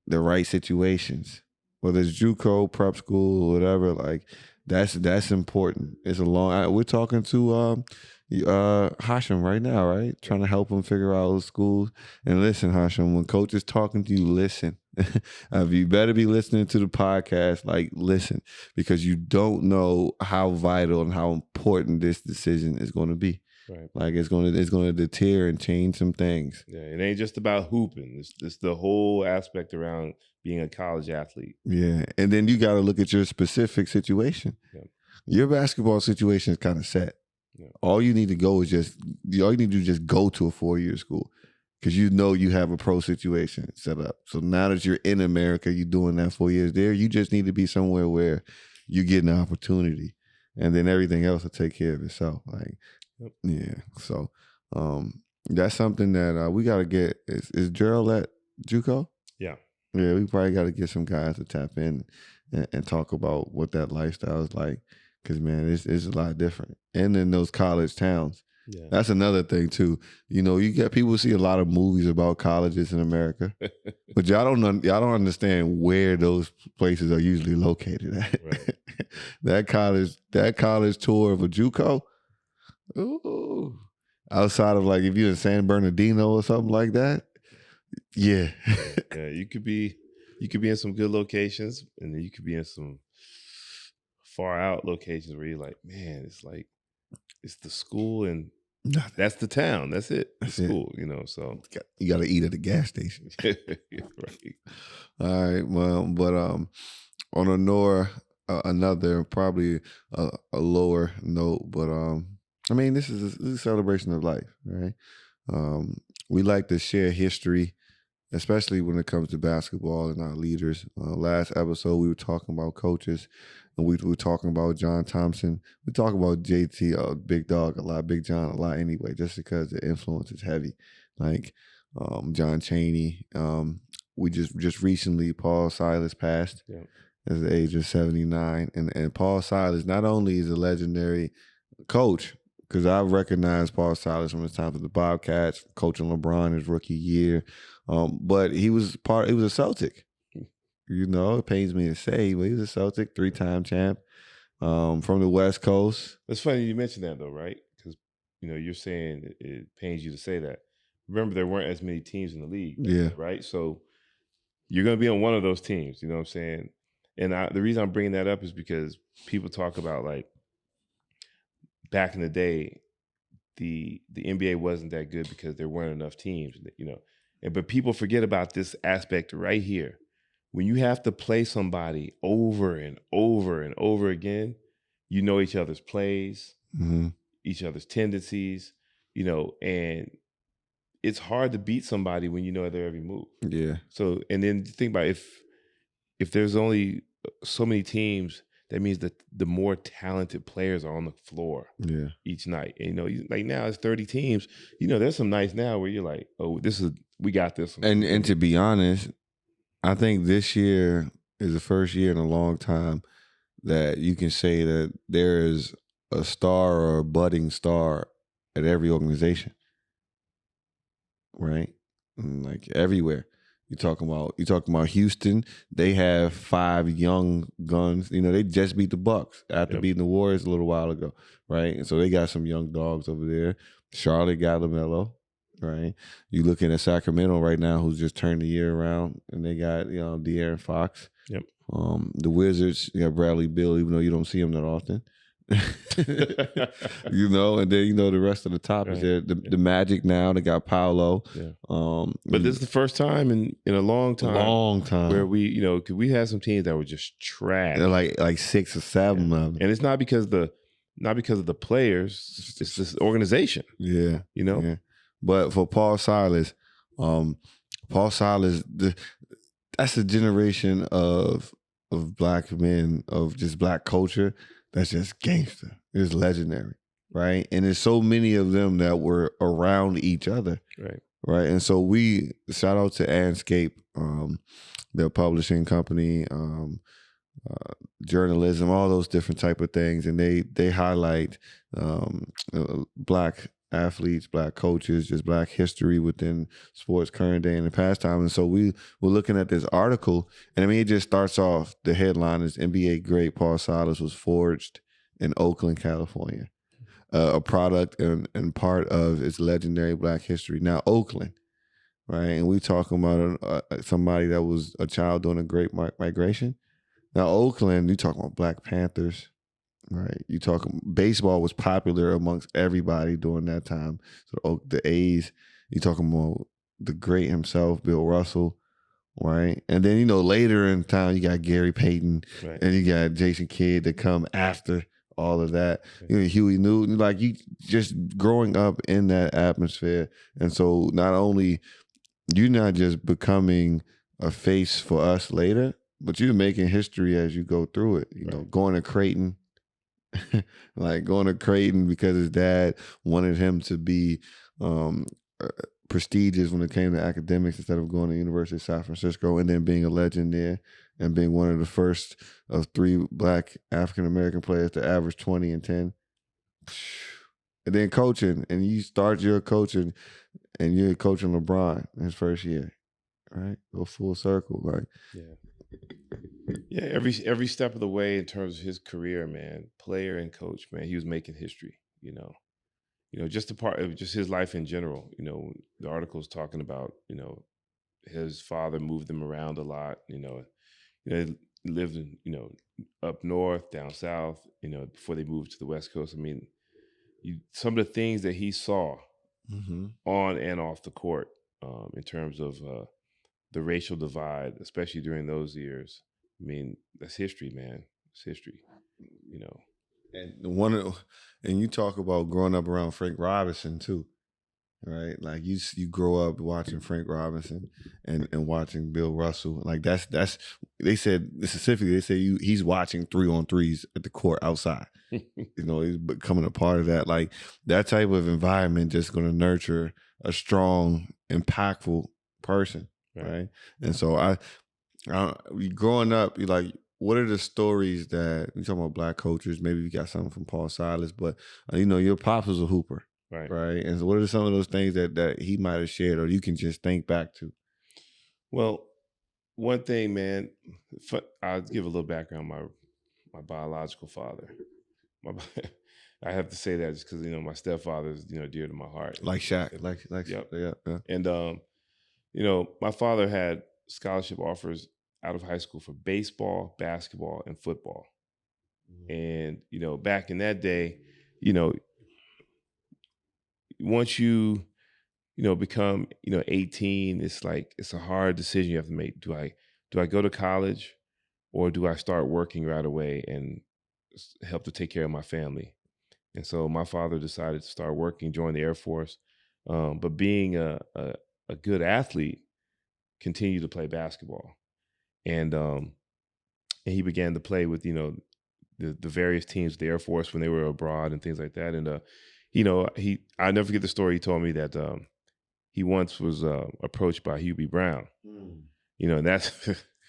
Speaker 2: the right situations, whether it's JUCO, prep school, whatever, like that's important. It's a long. We're talking to Hashim right now, right? Trying to help him figure out those schools. And listen, Hashim, when coach is talking to you, listen. You better be listening to the podcast. Like, listen, because you don't know how vital and how important this decision is going to be.
Speaker 3: Right.
Speaker 2: Like it's going to deter and change some things.
Speaker 3: Yeah, it ain't just about hooping. It's the whole aspect around being a college athlete.
Speaker 2: Yeah, and then you got to look at your specific situation. Yeah. Your basketball situation is kind of set. Yeah. All you need to do is just go to a 4-year school, because you know you have a pro situation set up. So now that you're in America, you're doing that 4 years there. You just need to be somewhere where you're getting an opportunity, and then everything else will take care of itself. Like. Yep. Yeah, so that's something that we got to get. Is Gerald at JUCO?
Speaker 3: Yeah,
Speaker 2: we probably got to get some guys to tap in and talk about what that lifestyle is like, because man, it's a lot different. And in those college towns, that's another thing too. You know, you get people see a lot of movies about colleges in America, but y'all don't understand where those places are usually located at. Right. that college tour of a JUCO. Ooh. Outside of, like, if you're in San Bernardino or something like that, yeah.
Speaker 3: You could be in some good locations, and then you could be in some far out locations where you're like, man, it's the school and that's the town. That's it. That's the school, it. You know. So
Speaker 2: you got to eat at the gas station.
Speaker 3: Right.
Speaker 2: All right. Well, but on another probably a lower note, but I mean, this is a celebration of life, right? We like to share history, especially when it comes to basketball and our leaders. Last episode, we were talking about coaches, and we were talking about John Thompson. We talk about JT, Big Dog, a lot, Big John a lot anyway, just because the influence is heavy. Like John Chaney. We just recently, Paul Silas passed at the age of 79. And Paul Silas not only is a legendary coach, because I recognize Paul Silas from his time with the Bobcats, coaching LeBron his rookie year. But he was a Celtic. You know, it pains me to say, but he was a Celtic, 3-time champ from the West Coast.
Speaker 3: It's funny you mentioned that, though, right? Because, you know, you're saying it pains you to say that. Remember, there weren't as many teams in the league.
Speaker 2: Yeah.
Speaker 3: Right? So you're going to be on one of those teams, you know what I'm saying? And the reason I'm bringing that up is because people talk about, like, back in the day, the NBA wasn't that good because there weren't enough teams, you know. But people forget about this aspect right here. When you have to play somebody over and over and over again, you know each other's plays, each other's tendencies, you know, and it's hard to beat somebody when you know their every move.
Speaker 2: Yeah.
Speaker 3: So, and then think about if there's only so many teams, that means that the more talented players are on the floor each night. And, you know, like now it's 30 teams. You know, there's some nights now where you're like, oh, we got this one.
Speaker 2: And to be honest, I think this year is the first year in a long time that you can say that there is a star or a budding star at every organization, right? And like everywhere. You're talking about Houston. They have 5 young guns. You know, they just beat the Bucks after beating the Warriors a little while ago, right? And so they got some young dogs over there. Charlotte got LaMelo, right? You looking at Sacramento right now, who's just turned the year around, and they got De'Aaron Fox.
Speaker 3: Yep.
Speaker 2: The Wizards, you got Bradley Beal, even though you don't see him that often. You know, and then the rest of the top is there. The Magic now, they got Paolo.
Speaker 3: Yeah. But this is the first time in a long time where we, you know, 'cause we had some teams that were just trash.
Speaker 2: They're like 6 or 7 of them,
Speaker 3: and it's not because of the players. It's this organization.
Speaker 2: Yeah,
Speaker 3: you know.
Speaker 2: Yeah. But for Paul Silas, that's a generation of black men, of just black culture that's just gangster. It's legendary, right? And there's so many of them that were around each other, right? And so we shout out to Anscape, their publishing company, journalism, all those different type of things, and they highlight Black athletes, Black coaches, just Black history within sports, current day and the pastime. And so we were looking at this article, and I mean, it just starts off, the headline is NBA great Paul Silas was forged in Oakland, California, a product and part of its legendary Black history. Now, Oakland, right? And we talking about somebody that was a child during a great migration. Now, Oakland, you talking about Black Panthers, right? You talking baseball was popular amongst everybody during that time. So the A's, you talking about the great himself, Bill Russell, right? And then, later in time, you got Gary Payton, and you got Jason Kidd that come after all of that. Huey Newton, like you just growing up in that atmosphere. And so not only you're not just becoming a face for us later, but you're making history as you go through it. Going to Creighton, going to Creighton because his dad wanted him to be prestigious when it came to academics instead of going to the University of San Francisco, and then being a legend there and being one of the first of 3 Black African-American players to average 20 and 10. And then coaching, and you start your coaching, and you're coaching LeBron in his first year, right? Go full circle,
Speaker 3: Yeah, every step of the way in terms of his career, man, player and coach, man, he was making history. Just a part of just his life in general. The article's talking about his father moved him around a lot. He lived in up north, down south. Before they moved to the West Coast. I mean, some of the things that he saw on and off the court, in terms of the racial divide, especially during those years. I mean, that's history, man. It's history,
Speaker 2: And you talk about growing up around Frank Robinson too, right? Like you grow up watching Frank Robinson and watching Bill Russell. Like that's they said specifically. They say he's watching 3-on-3s at the court outside. He's becoming a part of that. Like that type of environment just going to nurture a strong, impactful person, right? And so growing up, you're like, what are the stories that you talking about Black coaches? Maybe you got something from Paul Silas, but your pops was a hooper, right? And so, what are some of those things that he might have shared, or you can just think back to?
Speaker 3: Well, one thing, man, I'll give a little background. My biological father, I have to say that just because my stepfather is dear to my heart,
Speaker 2: like Shaq, like
Speaker 3: yep.
Speaker 2: Yeah.
Speaker 3: And my father had scholarship offers out of high school for baseball, basketball, and football. And, back in that day, once you, become, 18, it's a hard decision you have to make. Do I go to college, or do I start working right away and help to take care of my family? And so my father decided to start working, join the Air Force. But being a good athlete, continued to play basketball. And he began to play with, the various teams of the Air Force when they were abroad and things like that. And, I never forget the story. He told me that he once was approached by Hubie Brown, and that's,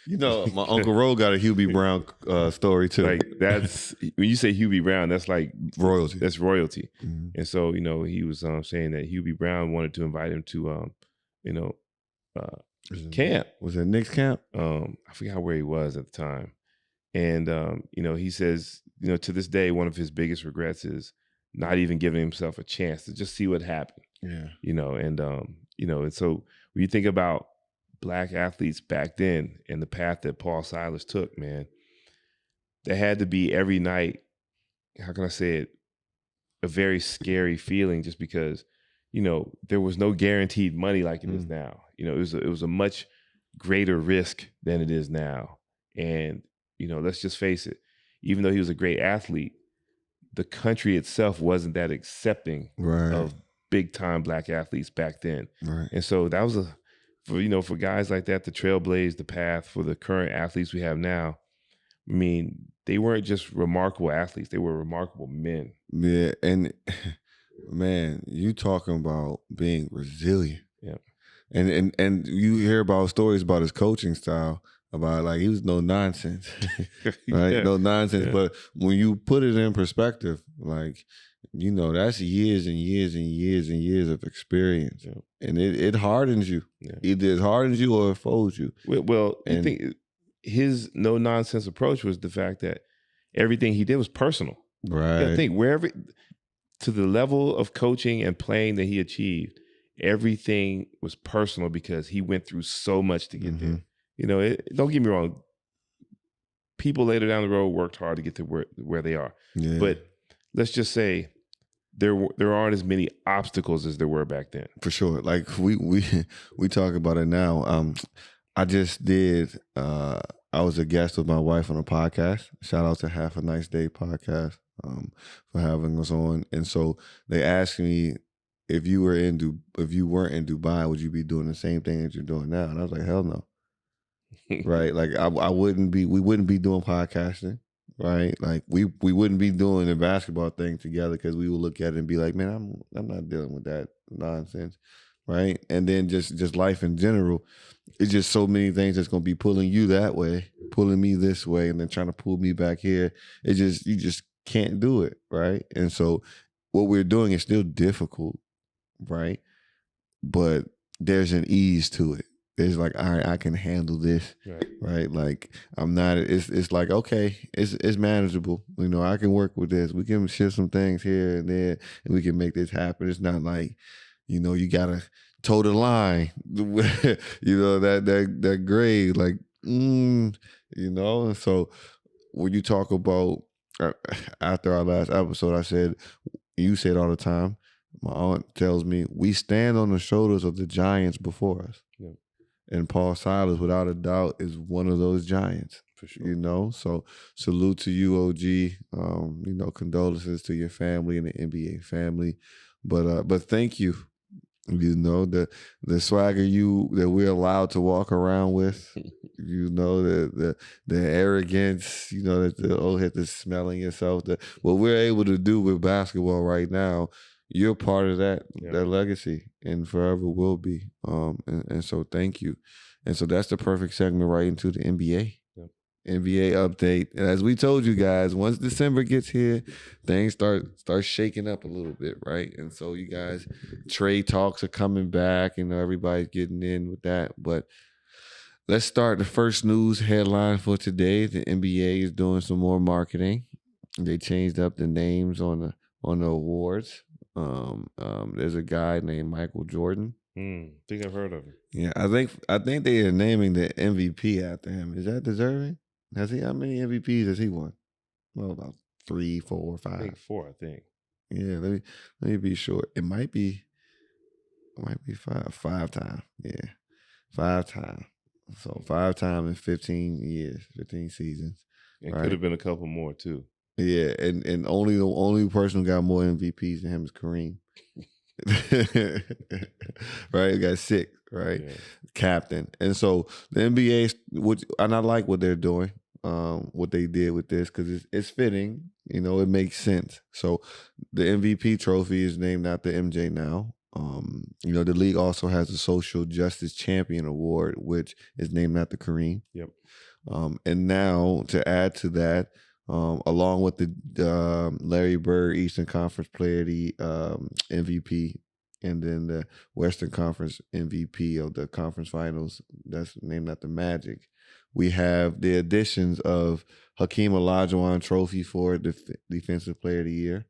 Speaker 2: my Uncle Ro got a Hubie Brown story too.
Speaker 3: Like that's, when you say Hubie Brown, that's like
Speaker 2: royalty.
Speaker 3: That's royalty. And so, he was saying that Hubie Brown wanted to invite him to, camp.
Speaker 2: Was it Knicks camp?
Speaker 3: I forgot where he was at the time. And, he says, to this day, one of his biggest regrets is not even giving himself a chance to just see what happened.
Speaker 2: Yeah.
Speaker 3: And so when you think about Black athletes back then and the path that Paul Silas took, man, there had to be every night, how can I say it, a very scary feeling, just because, there was no guaranteed money like it is now. It was a much greater risk than it is now. And, let's just face it, even though he was a great athlete, the country itself wasn't that accepting of big time Black athletes back then.
Speaker 2: Right.
Speaker 3: And so that was for guys like that to trailblaze the path for the current athletes we have now. I mean, they weren't just remarkable athletes; they were remarkable men.
Speaker 2: Yeah, and man, you talking about being resilient.
Speaker 3: Yeah.
Speaker 2: And you hear about stories about his coaching style, about like he was no nonsense, right?
Speaker 3: Yeah.
Speaker 2: No nonsense.
Speaker 3: Yeah.
Speaker 2: But when you put it in perspective, like, you know, that's years and years and years and years of experience.
Speaker 3: Yeah.
Speaker 2: And it hardens you.
Speaker 3: Yeah.
Speaker 2: Either it hardens you or it folds you.
Speaker 3: Well, you think his no nonsense approach was the fact that everything he did was personal.
Speaker 2: Right.
Speaker 3: I think wherever to the level of coaching and playing that he achieved, everything was personal because he went through so much to get there. You know, don't get me wrong. People later down the road worked hard to get to where they are.
Speaker 2: Yeah.
Speaker 3: But let's just say there aren't as many obstacles as there were back then.
Speaker 2: For sure. Like we talk about it now. I just did. I was a guest with my wife on a podcast. Shout out to Half a Nice Day podcast for having us on. And so they asked me, if you weren't in Dubai, would you be doing the same thing that you're doing now? And I was like, hell no. Right? Like we wouldn't be doing podcasting. Right? Like we wouldn't be doing the basketball thing together, because we would look at it and be like, man, I'm not dealing with that nonsense. Right? And then just life in general, it's just so many things that's gonna be pulling you that way, pulling me this way, and then trying to pull me back here. You just can't do it, right? And so what we're doing is still difficult, right? But there's an ease to it. There's like, all right, I can handle this, right? Like I'm not. It's like, okay, it's manageable. You know, I can work with this. We can shift some things here and there, and we can make this happen. It's not like, you know, you gotta toe the line. You know, that grade, like, you know. And so when you talk about after our last episode, I said, you said all the time, my aunt tells me, we stand on the shoulders of the giants before us.
Speaker 3: Yeah.
Speaker 2: And Paul Silas, without a doubt, is one of those giants.
Speaker 3: For sure.
Speaker 2: You know, so salute to you, OG. You know, condolences to your family and the NBA family. But thank you. You know, the swagger that we're allowed to walk around with. You know, the arrogance. You know, hit the smelling yourself. What we're able to do with basketball right now, you're part of that legacy, and forever will be. And so thank you. And so that's the perfect segment right into the NBA. NBA update. And as we told you guys, once December gets here, things start shaking up a little bit, right? And so you guys, trade talks are coming back. You know, everybody's getting in with that. But let's start the first news headline for today. The NBA is doing some more marketing. They changed up the names on the awards. There's a guy named Michael Jordan.
Speaker 3: Think I've heard of him.
Speaker 2: Yeah, I think they are naming the MVP after him. Is that deserving? How many MVPs has he won? Well, about 3, 4, 5.
Speaker 3: I think 4. I think.
Speaker 2: Yeah, let me be sure. It might be 5. 5 times. Yeah, 5 times. So 5 times in 15 years, 15 seasons.
Speaker 3: It could have been a couple more too.
Speaker 2: Yeah, and the only person who got more MVPs than him is Kareem. Right, he got 6, right? Yeah. Captain. And so the NBA, and I like what they're doing, what they did with this, because it's fitting. You know, it makes sense. So the MVP trophy is named after MJ now. You know, the league also has a Social Justice Champion Award, which is named after Kareem.
Speaker 3: Yep.
Speaker 2: And now to add to that, along with the Larry Bird Eastern Conference Player, the MVP, and then the Western Conference MVP of the conference finals, that's named after Magic. We have the additions of Hakeem Olajuwon Trophy for Defensive Player of the Year.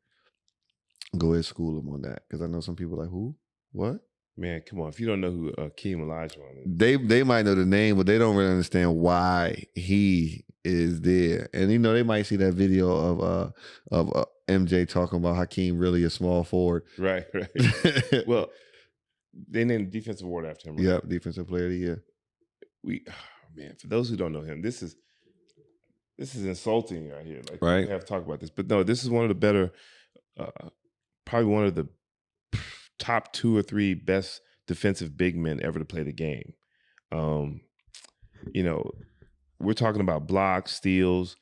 Speaker 2: Go ahead, school him on that, because I know some people are like, who? What?
Speaker 3: Man, come on. If you don't know who Hakeem Olajuwon is.
Speaker 2: They might know the name, but they don't really understand why he is there. And, you know, they might see that video of MJ talking about Hakeem really a small forward.
Speaker 3: Right. Well, they named the defensive award after him. Right?
Speaker 2: Yep, Defensive Player of the Year.
Speaker 3: Man, for those who don't know him, this is insulting right here. Like,
Speaker 2: right.
Speaker 3: We have to talk about this. But no, this is one of the better, probably one of the top 2 or 3 best defensive big men ever to play the game. You know, we're talking about blocks, steals,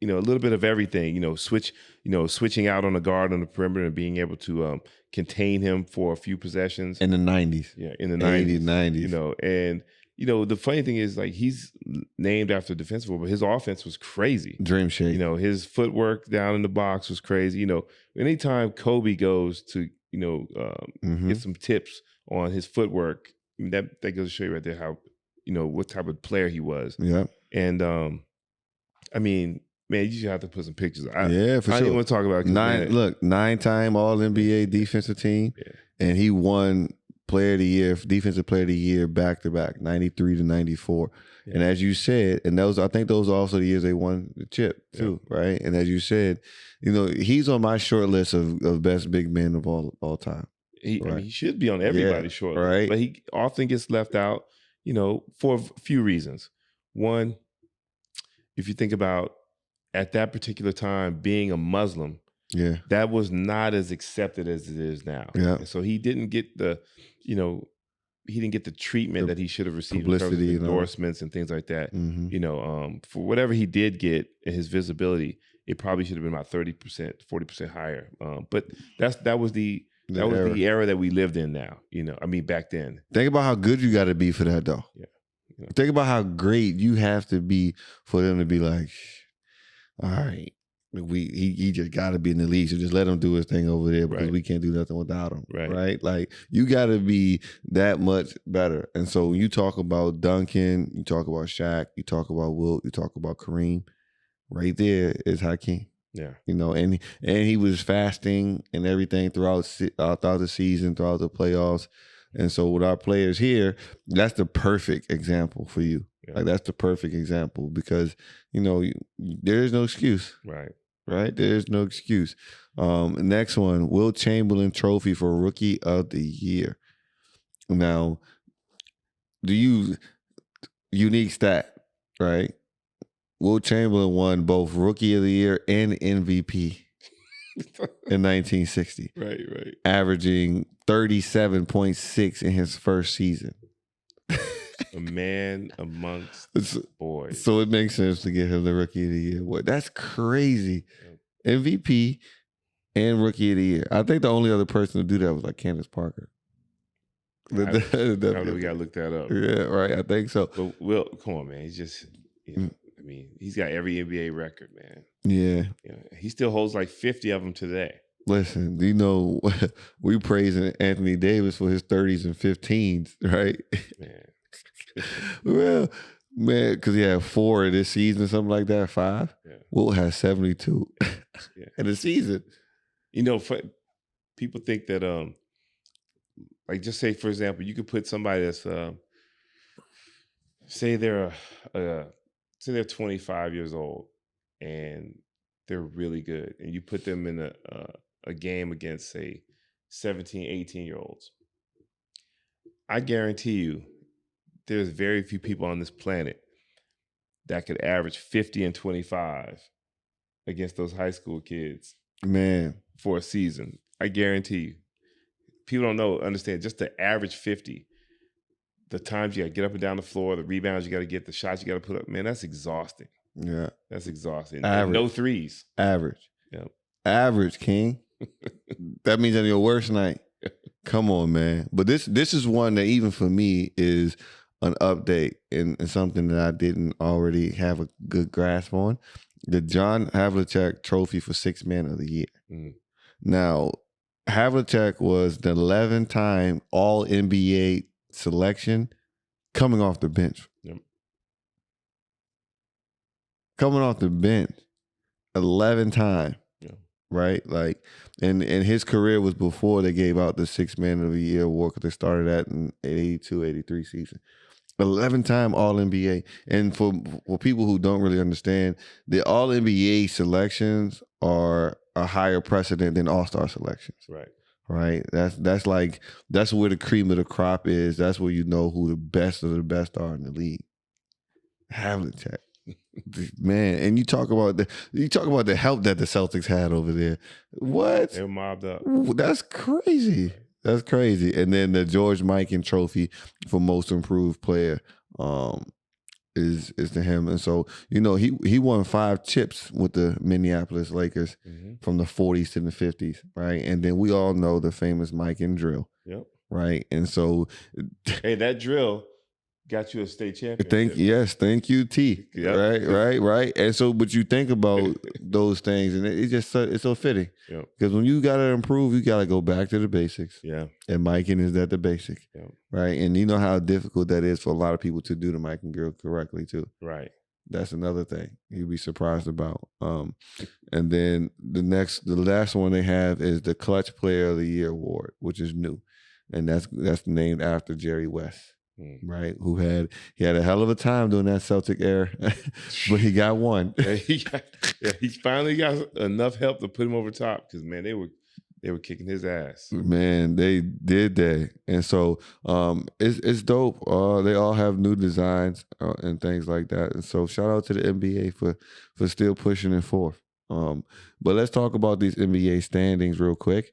Speaker 3: a little bit of everything. Switching out on the guard on the perimeter and being able to contain him for a few possessions
Speaker 2: in the 90s.
Speaker 3: Yeah, in the
Speaker 2: 80s,
Speaker 3: 90s. And the funny thing is, like, he's named after defensive, but his offense was crazy.
Speaker 2: Dream shape.
Speaker 3: His footwork down in the box was crazy. Anytime Kobe goes to get some tips on his footwork, that goes to show you right there how what type of player he was.
Speaker 2: Yeah.
Speaker 3: And I mean, man, you just have to put some pictures.
Speaker 2: For sure.
Speaker 3: I didn't want to talk about it.
Speaker 2: 9-time All NBA defensive team, and he won defensive player of the year back to back, 93 to 94. Yeah. And as you said, and I think those are also the years they won the chip too, right? And as you said, he's on my short list of best big men of all time.
Speaker 3: He should be on everybody's short list,
Speaker 2: right?
Speaker 3: But he often gets left out, for a few reasons. One, if you think about at that particular time being a Muslim, that was not as accepted as it is now.
Speaker 2: Yeah.
Speaker 3: And so he didn't get the treatment that he should have received in terms of endorsements and things like that. Mm-hmm. For whatever he did get in his visibility, it probably should have been about 30%, 40% higher. But that was the era that we lived in now. Back then.
Speaker 2: Think about how good you got to be for that, though.
Speaker 3: Yeah.
Speaker 2: Think about how great you have to be for them to be like, all right, he just got to be in the league, so just let him do his thing over there because we can't do nothing without him, right? Like, you got to be that much better. And so when you talk about Duncan, you talk about Shaq, you talk about Wilt, you talk about Kareem, right there is Hakeem.
Speaker 3: Yeah,
Speaker 2: and he was fasting and everything throughout the season, throughout the playoffs. And so with our players here, that's the perfect example for you. Yeah. Like, that's the perfect example because, there is no excuse. Right? There's no excuse. Next one, Wilt Chamberlain Trophy for Rookie of the Year. Now, unique stat, right? Wilt Chamberlain won both Rookie of the Year and MVP in 1960.
Speaker 3: Right.
Speaker 2: Averaging 37.6 in his first season.
Speaker 3: A man amongst boys.
Speaker 2: So it makes sense to get him the Rookie of the Year. What? That's crazy. MVP and Rookie of the Year. I think the only other person to do that was like Candace Parker.
Speaker 3: We got to look that up.
Speaker 2: Yeah, right. I think so.
Speaker 3: But Will, come on, man. He's just, he's got every NBA record, man.
Speaker 2: Yeah.
Speaker 3: He still holds like 50 of them today.
Speaker 2: Listen, we praising Anthony Davis for his 30s and 15s, right?
Speaker 3: Man.
Speaker 2: Well, man, because he had 4 this season, something like that, 5. Yeah. Wilt has 72 in the season.
Speaker 3: People think that, like, just say, for example, you could put somebody that's, say they're 25 years old and they're really good, and you put them in a game against, say, 17, 18-year-olds. I guarantee you there's very few people on this planet that could average 50 and 25 against those high school kids,
Speaker 2: man,
Speaker 3: for a season. I guarantee you. People don't understand, just the average 50, the times you got to get up and down the floor, the rebounds you got to get, the shots you got to put up, man, that's exhausting.
Speaker 2: Yeah.
Speaker 3: That's exhausting.
Speaker 2: Average.
Speaker 3: And no threes.
Speaker 2: Average.
Speaker 3: Yep.
Speaker 2: Average, King. That means on your worst night. Come on, man. But this is one that even for me is an update and something that I didn't already have a good grasp on. The John Havlicek Trophy for Sixth Man of the Year. Mm. Now, Havlicek was the 11-time All-NBA selection coming off the bench.
Speaker 3: Yep.
Speaker 2: Coming off the bench 11 times.
Speaker 3: Yeah.
Speaker 2: Right? Like, and his career was before they gave out the Sixth Man of the Year award, because they started that in 82, 83 season. 11-time All-NBA. And for people who don't really understand, the All-NBA selections are a higher precedent than All-Star selections. Right? That's where the cream of the crop is. That's where you know who the best of the best are in the league. Havlicek. Man, and you talk about the help that the Celtics had over there. What?
Speaker 3: They were mobbed up.
Speaker 2: That's crazy. That's crazy. And then the George Mikan Trophy for Most Improved Player. is to him. And so, you know, he won 5 chips with the Minneapolis Lakers from the 40s to the 50s, right? And then we all know the famous Mike and drill.
Speaker 3: Yep.
Speaker 2: Right. And so
Speaker 3: hey, that drill got you a state championship.
Speaker 2: Thank you, T. Yep. Right. And so, but you think about those things, and it's so fitting.
Speaker 3: Yep.
Speaker 2: Because when you gotta improve, you gotta go back to the basics.
Speaker 3: Yeah.
Speaker 2: And Miking is that the basic.
Speaker 3: Yep.
Speaker 2: Right. And you know how difficult that is for a lot of people to do the Miking drill correctly too.
Speaker 3: Right.
Speaker 2: That's another thing you'd be surprised about. And then the last one they have is the Clutch Player of the Year award, which is new, and that's named after Jerry West. Right, who had a hell of a time doing that Celtic era, but he got one.
Speaker 3: he finally got enough help to put him over top because man, they were kicking his ass.
Speaker 2: Man, they did. And so it's dope. They all have new designs and things like that. And so shout out to the NBA for still pushing it forth. But let's talk about these NBA standings real quick.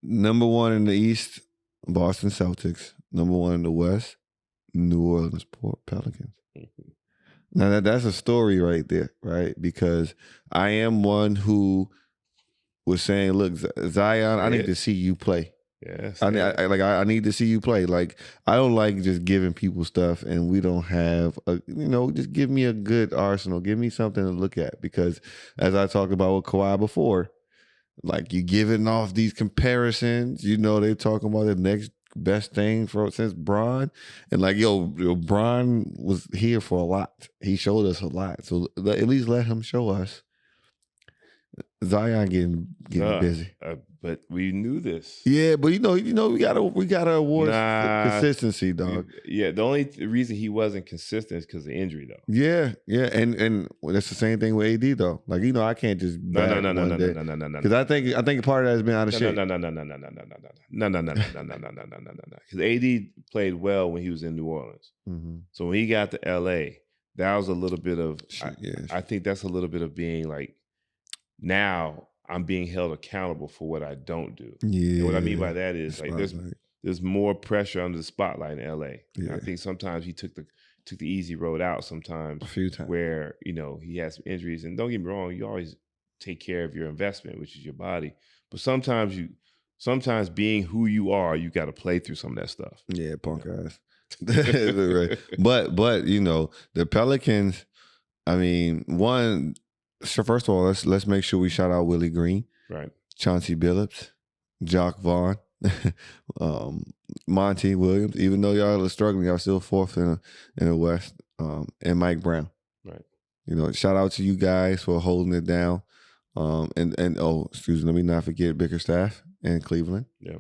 Speaker 2: Number 1 in the East, Boston Celtics. Number 1 in the West, New Orleans Pelicans. Now that's a story right there, right? Because I am one who was saying, "Look, Zion, I need to see you play.
Speaker 3: Yes,
Speaker 2: I need to see you play. Like I don't like just giving people stuff, and we don't have just give me a good arsenal, give me something to look at. Because as I talked about with Kawhi before, like you giving off these comparisons, they're talking about the next best thing since Bron, and like Bron was here for a lot. He showed us a lot, so at least let him show us. Zion getting busy,
Speaker 3: but we knew this.
Speaker 2: Yeah, but we gotta award consistency, dog.
Speaker 3: Yeah, the only reason he wasn't consistent is because of injury, though.
Speaker 2: Yeah, and that's the same thing with AD though. Like I can't just
Speaker 3: no.
Speaker 2: Because I think part of that has been out of shape.
Speaker 3: No. Because AD played well when he was in New Orleans. So when he got to LA, that was a little bit of. I think that's a little bit of being like. Now I'm being held accountable for what I don't do. Yeah. And what I mean by that is like there's more pressure under the spotlight in LA. Yeah. I think sometimes he took the easy road out sometimes.
Speaker 2: A few times.
Speaker 3: Where, he has some injuries. And don't get me wrong, you always take care of your investment, which is your body. But sometimes being who you are, you got to play through some of that stuff.
Speaker 2: Yeah, punk ass. Right. But the Pelicans, I mean, one. So first of all, let's make sure we shout out Willie Green,
Speaker 3: right?
Speaker 2: Chauncey Billups, Jock Vaughn, Monty Williams. Even though y'all are struggling, y'all still 4th in the West, and Mike Brown.
Speaker 3: Right.
Speaker 2: Shout out to you guys for holding it down. And excuse me, let me not forget Bickerstaff in Cleveland.
Speaker 3: Yeah.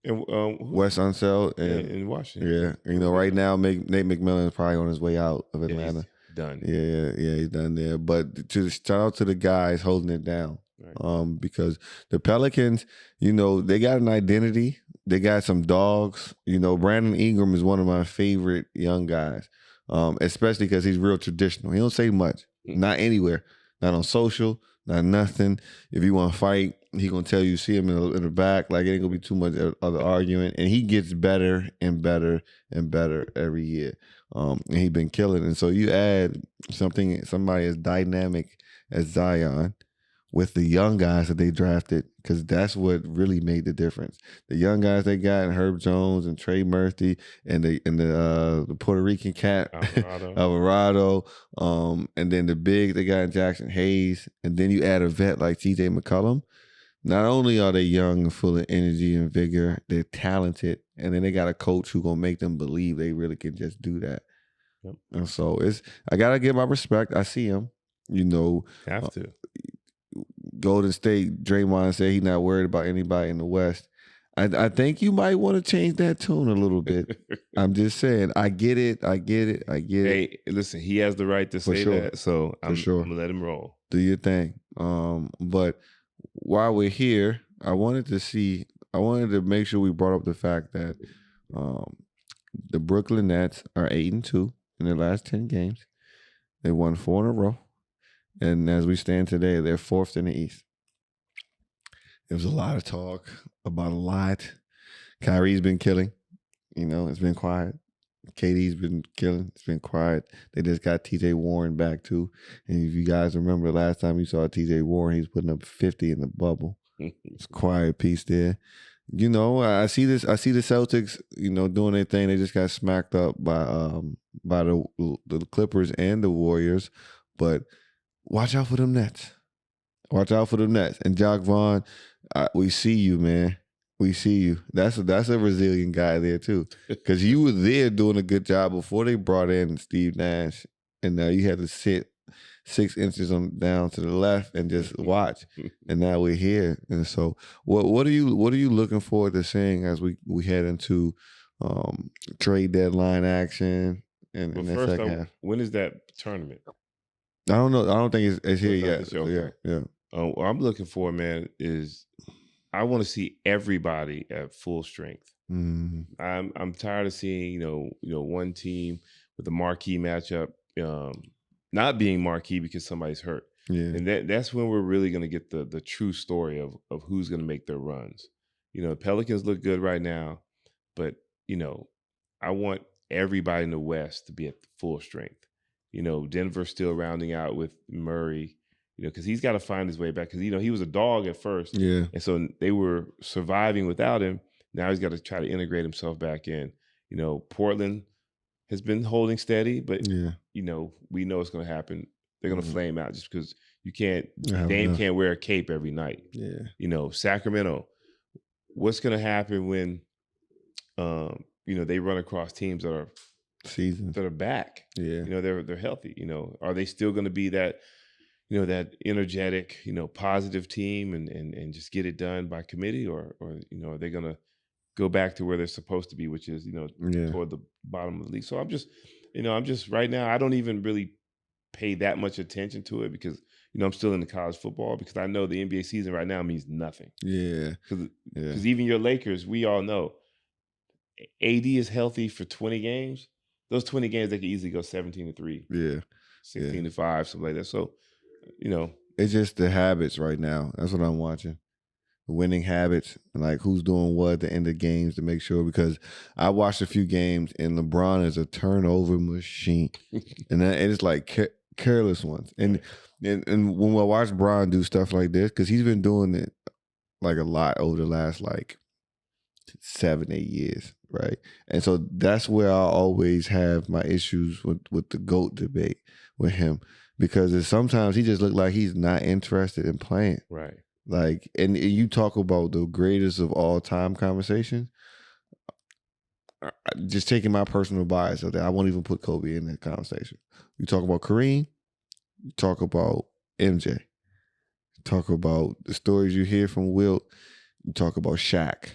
Speaker 2: Wes Unseld
Speaker 3: in Washington.
Speaker 2: Yeah. Right now, Nate McMillan is probably on his way out of Atlanta.
Speaker 3: Done.
Speaker 2: Yeah, he's done there. But shout out to the guys holding it down. Right. Because the Pelicans, they got an identity. They got some dogs. Brandon Ingram is one of my favorite young guys, especially because he's real traditional. He don't say much, not anywhere, not on social, not nothing. If you want to fight, he gonna tell you, see him in the back. Like it ain't gonna be too much other arguing, and he gets better and better and better every year. And he been killing. And so you add somebody as dynamic as Zion with the young guys that they drafted, because that's what really made the difference. The young guys they got, and Herb Jones and Trey Murphy and the Puerto Rican cat Alvarado, and then the big they got Jackson Hayes, and then you add a vet like TJ McCollum. Not only are they young and full of energy and vigor, they're talented, and then they got a coach who gonna make them believe they really can just do that.
Speaker 3: Yep.
Speaker 2: And so I gotta give my respect. I see him.
Speaker 3: Have to.
Speaker 2: Golden State, Draymond said he's not worried about anybody in the West. I think you might want to change that tune a little bit. I'm just saying. I get it.
Speaker 3: Hey, listen, he has the right to say that, so I'm gonna let him roll.
Speaker 2: Do your thing. But while we're here, I wanted to make sure we brought up the fact that the Brooklyn Nets are 8-2 in their last 10 games. They won 4 in a row. And as we stand today, they're 4th in the East. There was a lot of talk about a lot. Kyrie's been killing. It's been quiet. KD's been killing. It's been quiet. They just got TJ Warren back too. And if you guys remember the last time you saw TJ Warren, he's putting up 50 in the bubble. It's a quiet piece there. You know, I see this. I see the Celtics, you know, doing their thing. They just got smacked up by the Clippers and the Warriors. But watch out for them Nets. Watch out for them Nets. And Jock Vaughn, we see you, man. We see you. That's a resilient guy there too, because you were there doing a good job before they brought in Steve Nash, and now you had to sit 6 inches down to the left and just watch. And now we're here. And so, what are you looking forward to seeing as we head into trade deadline action and the second half?
Speaker 3: When is that tournament?
Speaker 2: I don't know. I don't think it's here yet. So, yeah.
Speaker 3: What I'm looking for, man, is I want to see everybody at full strength.
Speaker 2: Mm-hmm.
Speaker 3: I'm tired of seeing you know one team with a marquee matchup not being marquee because somebody's hurt.
Speaker 2: Yeah,
Speaker 3: and that's when we're really going to get the true story of who's going to make their runs. You know, the Pelicans look good right now, but you know, I want everybody in the West to be at full strength. You know, Denver's still rounding out with Murray. You know, because he's got to find his way back. Because, you know, he was a dog at first.
Speaker 2: Yeah.
Speaker 3: And so they were surviving without him. Now he's got to try to integrate himself back in. You know, Portland has been holding steady, but, you know, we know it's going to happen. They're going to flame out just because Dame can't wear a cape every night.
Speaker 2: Yeah.
Speaker 3: You know, Sacramento, what's going to happen when, you know, they run across teams that are
Speaker 2: seasoned,
Speaker 3: that are back?
Speaker 2: Yeah.
Speaker 3: You know, they're healthy. You know, are they still going to be that, you know, that energetic, you know, positive team and just get it done by committee, or you know, are they going to go back to where they're supposed to be, which is, you know, toward the bottom of the league? So I'm just right now, I don't even really pay that much attention to it because, you know, I'm still into college football, because I know the NBA season right now means nothing.
Speaker 2: Yeah.
Speaker 3: Because even your Lakers, we all know AD is healthy for 20 games. Those 20 games, they could easily go 17-3.
Speaker 2: Yeah.
Speaker 3: 16-5, something like that. So, you know,
Speaker 2: it's just the habits right now. That's what I'm watching. The winning habits, and like who's doing what at the end of games to make sure. Because I watched a few games and LeBron is a turnover machine, and it's like careless ones. And when I watch Bron do stuff like this, because he's been doing it like a lot over the last like 7-8 years, right? And so that's where I always have my issues with the GOAT debate with him. Because sometimes he just look like he's not interested in playing.
Speaker 3: Right.
Speaker 2: Like, and you talk about the greatest of all time conversations. Just taking my personal bias of that, I won't even put Kobe in that conversation. You talk about Kareem, you talk about MJ, you talk about the stories you hear from Wilt, you talk about Shaq,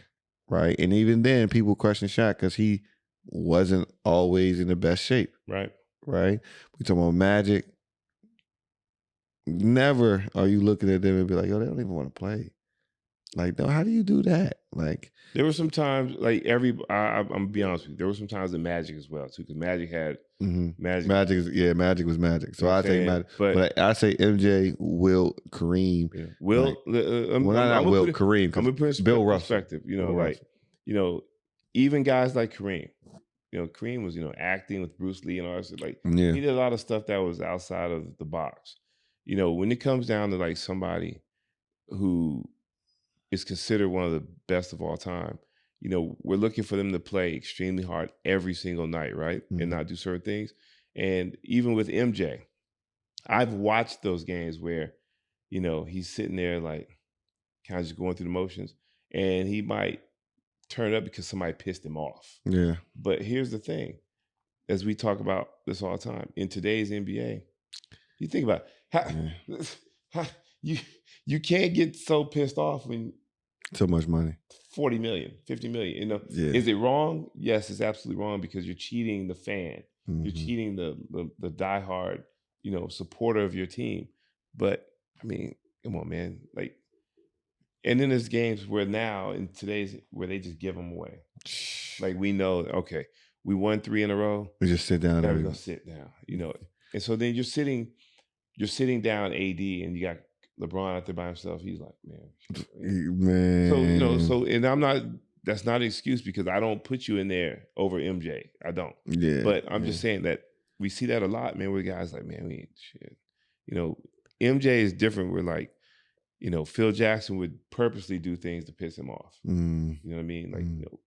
Speaker 2: right? And even then, people question Shaq because he wasn't always in the best shape.
Speaker 3: Right.
Speaker 2: Right? We talk about Magic. Never are you looking at them and be like, yo, they don't even want to play. Like, no, how do you do that? Like,
Speaker 3: there were some times, like I'm gonna be honest with you, there were some times in Magic as well too, because Magic had Magic.
Speaker 2: Magic was Magic. So I take Magic, but I say MJ, Wilt, Kareem.
Speaker 3: Yeah. Wilt,
Speaker 2: not Wilt, Kareem.
Speaker 3: I'm gonna put
Speaker 2: Bill
Speaker 3: perspective. You know,
Speaker 2: Bill
Speaker 3: like
Speaker 2: Russell.
Speaker 3: You know, even guys like Kareem. You know, Kareem was acting with Bruce Lee and all that stuff. Like he did a lot of stuff that was outside of the box. You know, when it comes down to like somebody who is considered one of the best of all time, you know, we're looking for them to play extremely hard every single night, right? Mm-hmm. And not do certain things. And even with MJ, I've watched those games where, you know, he's sitting there like kind of just going through the motions, and he might turn up because somebody pissed him off.
Speaker 2: Yeah.
Speaker 3: But here's the thing, as we talk about this all the time, in today's NBA, you think about how you can't get so pissed off when
Speaker 2: so much money,
Speaker 3: 40 million, 50 million. You know, is it wrong? Yes, it's absolutely wrong, because you're cheating the fan. Mm-hmm. You're cheating the diehard, you know, supporter of your team. But I mean, come on, man. Like, and then there's games where now in today's where they just give them away. Like, we know, okay, we won 3 in a row.
Speaker 2: We just sit down.
Speaker 3: Now we're gonna sit down, you know. And so then you're sitting down AD, and you got LeBron out there by himself. He's like, man.
Speaker 2: So,
Speaker 3: you know, and I'm not that's not an excuse because I don't put you in there over MJ. I don't.
Speaker 2: Yeah.
Speaker 3: But I'm just saying that we see that a lot, man, where guys like, man, we ain't shit. You know, MJ is different. We're like, you know, Phil Jackson would purposely do things to piss him off. You know what I mean? Like, you know,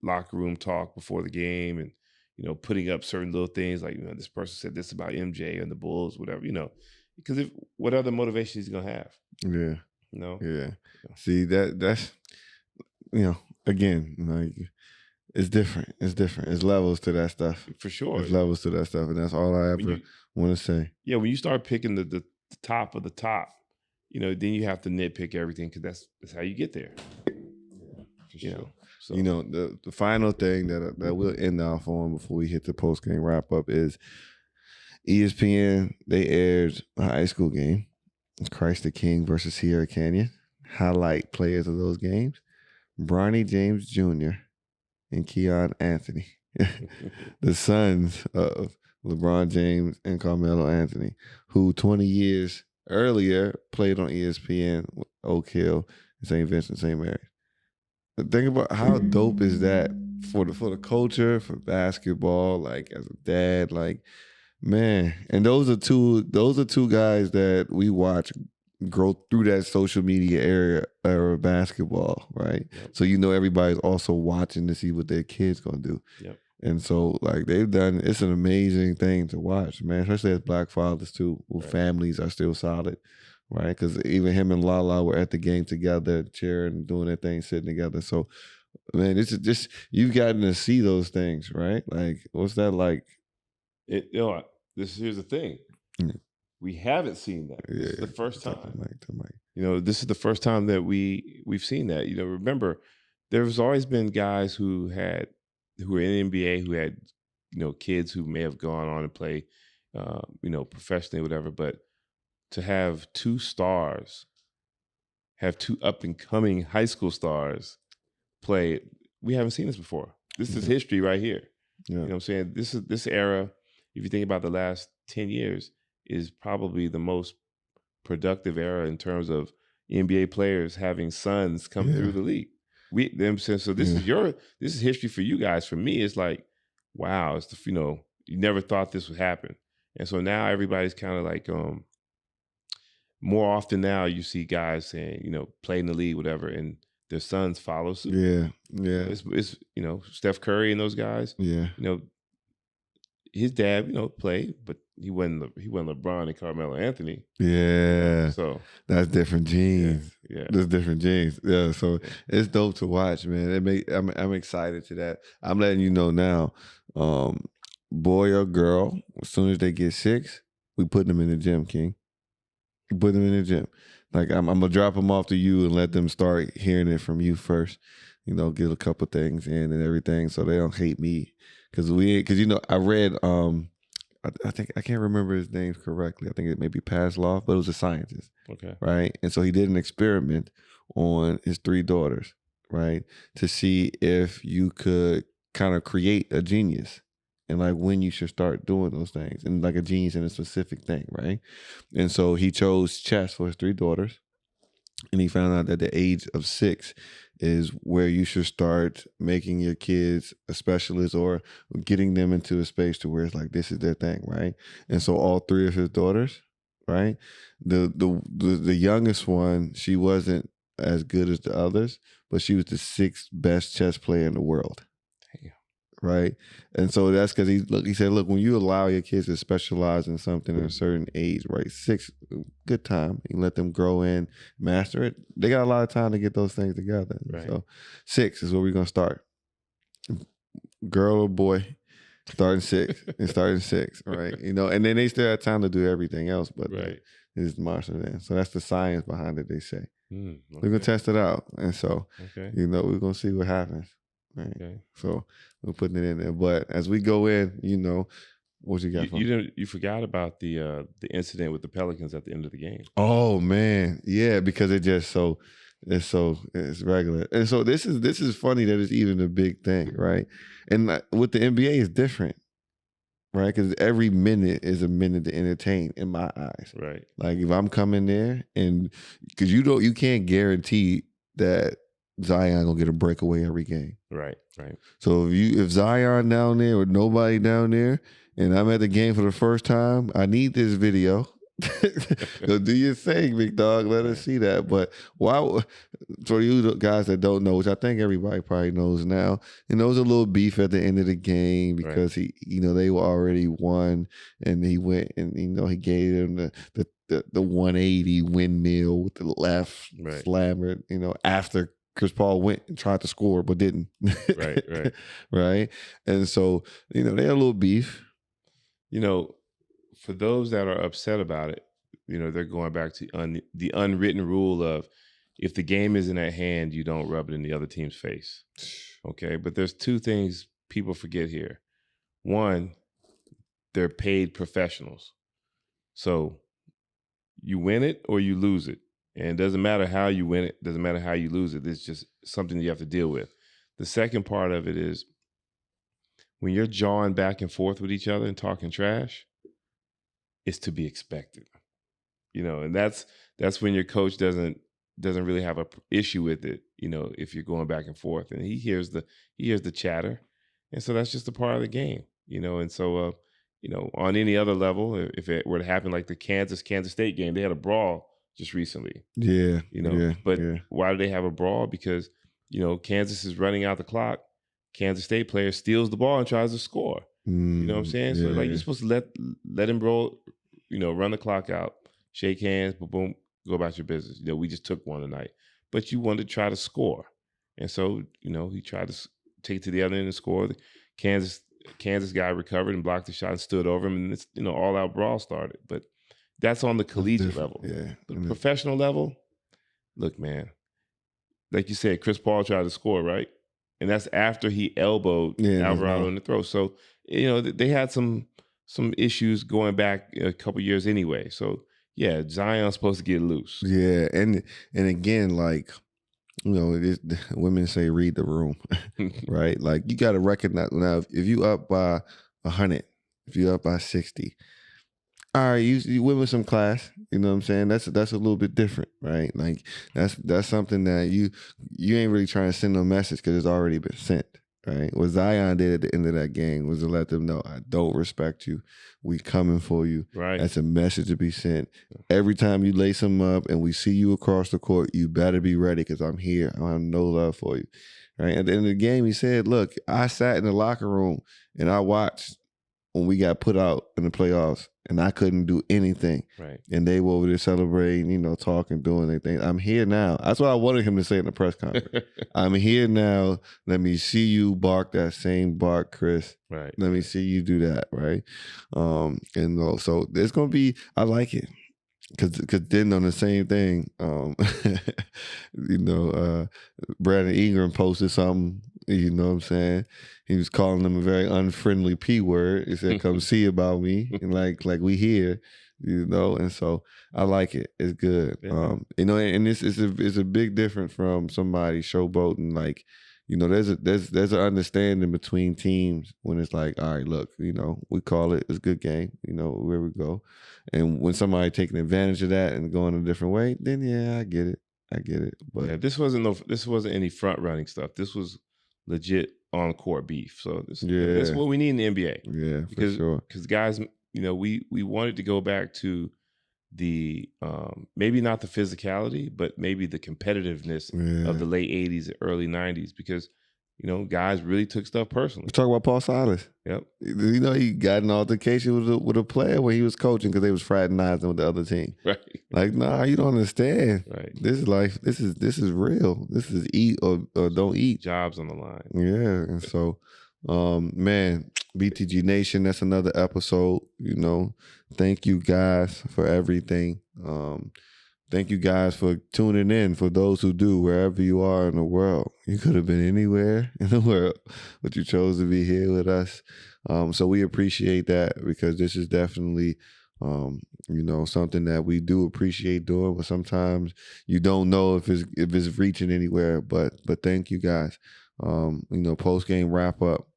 Speaker 3: locker room talk before the game and, you know, putting up certain little things like, you know, this person said this about MJ and the Bulls, whatever, you know, because what other motivation is he going to have?
Speaker 2: Yeah.
Speaker 3: You know?
Speaker 2: Yeah. See, that's, you know, again, like, it's different. It's different. It's levels to that stuff.
Speaker 3: For sure.
Speaker 2: There's levels to that stuff. And that's all I ever want to say.
Speaker 3: Yeah. When you start picking the top of the top, you know, then you have to nitpick everything because that's how you get there. For sure.
Speaker 2: Know, so. You know, the final thing that we'll end off on before we hit the post-game wrap-up is ESPN, they aired a high school game, Christ the King versus Sierra Canyon. Highlight players of those games, Bronny James Jr. and Keon Anthony, the sons of LeBron James and Carmelo Anthony, who 20 years earlier played on ESPN with Oak Hill and St. Vincent, St. Mary's. Think about how dope is that for the culture, for basketball, like as a dad, like, man. And those are two guys that we watch grow through that social media era of basketball, right? Yep. So you know everybody's also watching to see what their kids gonna do.
Speaker 3: Yep.
Speaker 2: And so like it's an amazing thing to watch, man, especially as black fathers too, who families are still solid, right? Because even him and Lala were at the game together, cheering and doing their thing, sitting together. So, man, this is just, you've gotten to see those things, right? Like, what's that like?
Speaker 3: Here's the thing. We haven't seen that. This is the first time. You know, this is the first time that we've seen that. You know, remember, there's always been guys who were in the NBA who had, you know, kids who may have gone on and play, you know, professionally, whatever. But to have two up and coming high school stars play, we haven't seen this before. This is history right here. Yeah. You know what I'm saying? This era, if you think about the last 10 years, is probably the most productive era in terms of NBA players having sons come through the league. So this is history for you guys. For me, it's like, wow, it's you know, you never thought this would happen. And so now everybody's kind of like, more often now you see guys saying, you know, play in the league, whatever, and their sons follow suit.
Speaker 2: Yeah.
Speaker 3: It's you know, Steph Curry and those guys.
Speaker 2: Yeah.
Speaker 3: You know, his dad, you know, played, but he wasn't LeBron and Carmelo Anthony.
Speaker 2: Yeah.
Speaker 3: So
Speaker 2: that's different genes.
Speaker 3: Yeah.
Speaker 2: There's different genes. Yeah. So it's dope to watch, man. I'm excited to that. I'm letting you know now, boy or girl, as soon as they get 6, we put them in the gym, King. We put them in the gym. Like I'm gonna drop them off to you and let them start hearing it from you first. You know, get a couple things in and everything, so they don't hate me. Because you know, I read, I think, I can't remember his name correctly. I think it may be Pavlov, but it was a scientist.
Speaker 3: Okay.
Speaker 2: Right? And so he did an experiment on his 3 daughters, right? To see if you could kind of create a genius and like when you should start doing those things and like a genius in a specific thing, right? And so he chose chess for his 3 daughters. And he found out that the age of 6 is where you should start making your kids a specialist or getting them into a space to where it's like, this is their thing, right? And so all 3 of his daughters, right? The youngest one, she wasn't as good as the others, but she was the 6th best chess player in the world. Damn. Right? And so that's because he said, look, when you allow your kids to specialize in something at a certain age, right? 6, good time. You let them grow in, master it. They got a lot of time to get those things together. Right. So 6 is where we're going to start. Girl or boy, starting 6 and starting 6, right? You know, and then they still have time to do everything else, but it's master then. So that's the science behind it, they say. Okay. We're going to test it out. And so, you know, we're going to see what happens. Right. Okay. So we're putting it in there. But as we go in, you know, what you got?
Speaker 3: You forgot about the incident with the Pelicans at the end of the game.
Speaker 2: Oh man, yeah, because it's regular. And so this is funny that it's even a big thing, right? And with the NBA, it's different, right? Because every minute is a minute to entertain in my eyes,
Speaker 3: right?
Speaker 2: Like if I'm coming there, and because you can't guarantee that Zion gonna get a breakaway every game.
Speaker 3: Right.
Speaker 2: So if Zion down there with nobody down there, and I'm at the game for the first time, I need this video. So do your thing, big dog. Let us see that. But why? For you guys that don't know, which I think everybody probably knows now, there was a little beef at the end of the game because he, they were already won, and he went and he gave them the 180 windmill with the left slammer, after Chris Paul went and tried to score but didn't.
Speaker 3: Right.
Speaker 2: Right. And so, they had a little beef.
Speaker 3: For those that are upset about it, they're going back to the unwritten rule of if the game isn't at hand, you don't rub it in the other team's face. Okay. But there's two things people forget here. One, they're paid professionals. So you win it or you lose it. And it doesn't matter how you win it, doesn't matter how you lose it. It's just something you have to deal with. The second part of it is when you're jawing back and forth with each other and talking trash, it's to be expected. And that's when your coach doesn't really have a issue with it, if you're going back and forth. And he hears the chatter. And so that's just a part of the game, and so on any other level, if it were to happen like the Kansas State game, they had a brawl just recently.
Speaker 2: Yeah.
Speaker 3: Why do they have a brawl? Because, Kansas is running out the clock. Kansas State player steals the ball and tries to score. You know what I'm saying? So you're supposed to let him roll, run the clock out, shake hands, boom, go about your business. We just took one tonight. But you wanted to try to score. And so, he tried to take it to the other end and score. The Kansas guy recovered and blocked the shot and stood over him, and this, all out brawl started. But that's on the collegiate level.
Speaker 2: Yeah.
Speaker 3: The professional level, look, man, like you said, Chris Paul tried to score, right? And that's after he elbowed Alvarado in the throat. So, they had some issues going back a couple years anyway. So, yeah, Zion's supposed to get loose.
Speaker 2: Yeah, and again, like, women say read the room, right? Like, you got to recognize now if you up by 100, if you up by 60, all right, you win with some class. You know what I'm saying? That's a little bit different, right? Like that's something that you ain't really trying to send no message because it's already been sent, right? What Zion did at the end of that game was to let them know, I don't respect you. We coming for you.
Speaker 3: Right.
Speaker 2: That's a message to be sent. Every time you lace them up and we see you across the court, you better be ready because I'm here. I have no love for you, right? At the end of the game, he said, look, I sat in the locker room and I watched when we got put out in the playoffs and I couldn't do anything.
Speaker 3: Right.
Speaker 2: And they were over there celebrating, talking, doing their thing. I'm here now. That's what I wanted him to say in the press conference. I'm here now. Let me see you bark that same bark, Chris.
Speaker 3: Right.
Speaker 2: Let me see you do that, right? So there's going to be, I like it. Cause then on the same thing, Brandon Ingram posted something, you know what I'm saying? He was calling them a very unfriendly P word. He said, come see about me. And like we here, and so I like it. It's good.
Speaker 3: Yeah.
Speaker 2: And this is a big difference from somebody showboating. Like, there's an understanding between teams when it's like, all right, look, we call it, it's a good game, where we go. And when somebody taking advantage of that and going a different way, then yeah, I get it. But
Speaker 3: yeah, this wasn't any front running stuff. This was legit on court beef. So that's what we need in the NBA.
Speaker 2: Yeah, for sure.
Speaker 3: Because guys, we wanted to go back to the maybe not the physicality, but maybe the competitiveness of the late 80s and early 90s, because guys really took stuff personally.
Speaker 2: Talk about Paul Silas.
Speaker 3: Yep.
Speaker 2: He got an altercation with a player when he was coaching because they was fraternizing with the other team.
Speaker 3: Right.
Speaker 2: Like, nah, you don't understand.
Speaker 3: Right.
Speaker 2: This is life. This is real. This is eat or don't eat.
Speaker 3: Jobs on the line.
Speaker 2: Yeah. And so, man, BTG Nation, that's another episode. Thank you guys for everything. Thank you guys for tuning in. For those who do, wherever you are in the world, you could have been anywhere in the world, but you chose to be here with us. So we appreciate that, because this is definitely, something that we do appreciate doing. But sometimes you don't know if it's reaching anywhere. But thank you guys. Post game wrap up.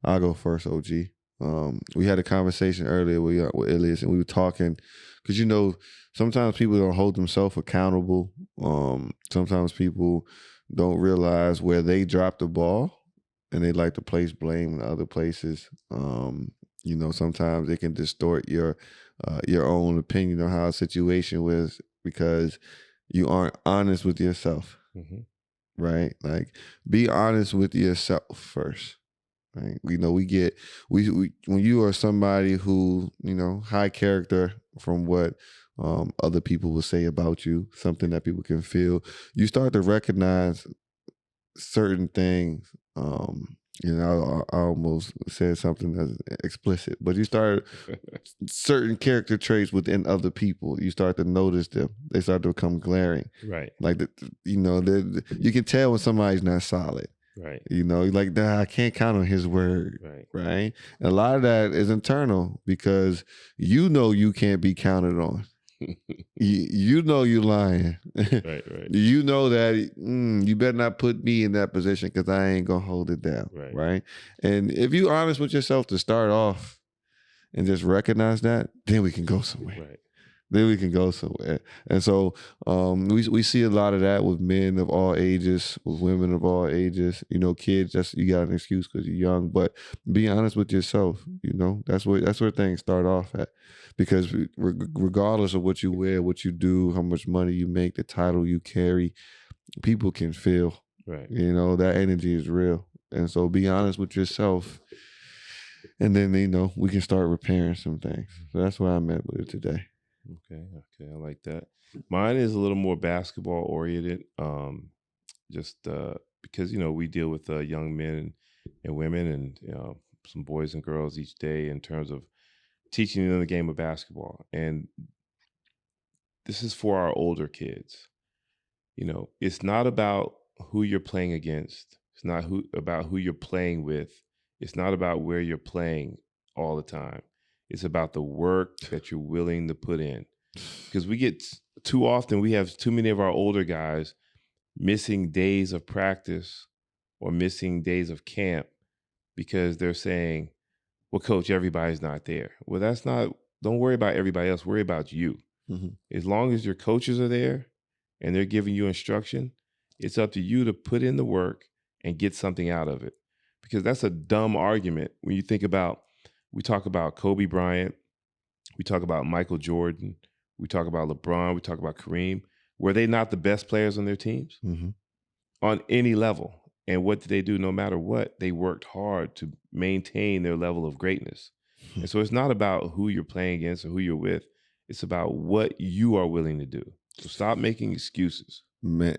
Speaker 2: I'll go first, OG. We had a conversation earlier with Elias, and we were talking because sometimes people don't hold themselves accountable. Sometimes people don't realize where they dropped the ball, and they like to place blame in other places. Sometimes it can distort your own opinion on how a situation was because you aren't honest with yourself, right? Like, be honest with yourself first. Right? We when you are somebody who, high character from what other people will say about you, something that people can feel, you start to recognize certain things. I almost said something that's explicit, but you start certain character traits within other people. You start to notice them. They start to become glaring.
Speaker 3: Right.
Speaker 2: Like, you can tell when somebody's not solid.
Speaker 3: Right.
Speaker 2: Like, I can't count on his word. Right. And a lot of that is internal because you can't be counted on. you know you're lying.
Speaker 3: Right.
Speaker 2: You know that you better not put me in that position because I ain't gonna hold it down. Right. And if you're honest with yourself to start off and just recognize that, then we can go somewhere.
Speaker 3: Right.
Speaker 2: Then we can go somewhere. And so we see a lot of that with men of all ages, with women of all ages. Kids, you got an excuse because you're young, but be honest with yourself. That's where things start off at. Because regardless of what you wear, what you do, how much money you make, the title you carry, people can feel.
Speaker 3: Right.
Speaker 2: That energy is real. And so be honest with yourself. And then, we can start repairing some things. So that's where I'm at with it today.
Speaker 3: Okay, I like that. Mine is a little more basketball oriented, just because we deal with young men and women, and some boys and girls each day in terms of teaching them the game of basketball. And this is for our older kids. It's not about who you're playing against. It's not about who you're playing with. It's not about where you're playing all the time. It's about the work that you're willing to put in. Because we have too many of our older guys missing days of practice or missing days of camp because they're saying, well, coach, everybody's not there. Well, don't worry about everybody else. Worry about you. As long as your coaches are there and they're giving you instruction, it's up to you to put in the work and get something out of it. Because that's a dumb argument when you think about, we talk about Kobe Bryant, we talk about Michael Jordan, we talk about LeBron, we talk about Kareem. Were they not the best players on their teams? On any level? And what did they do? No matter what, they worked hard to maintain their level of greatness. And so it's not about who you're playing against or who you're with. It's about what you are willing to do. So stop making excuses.
Speaker 2: Man,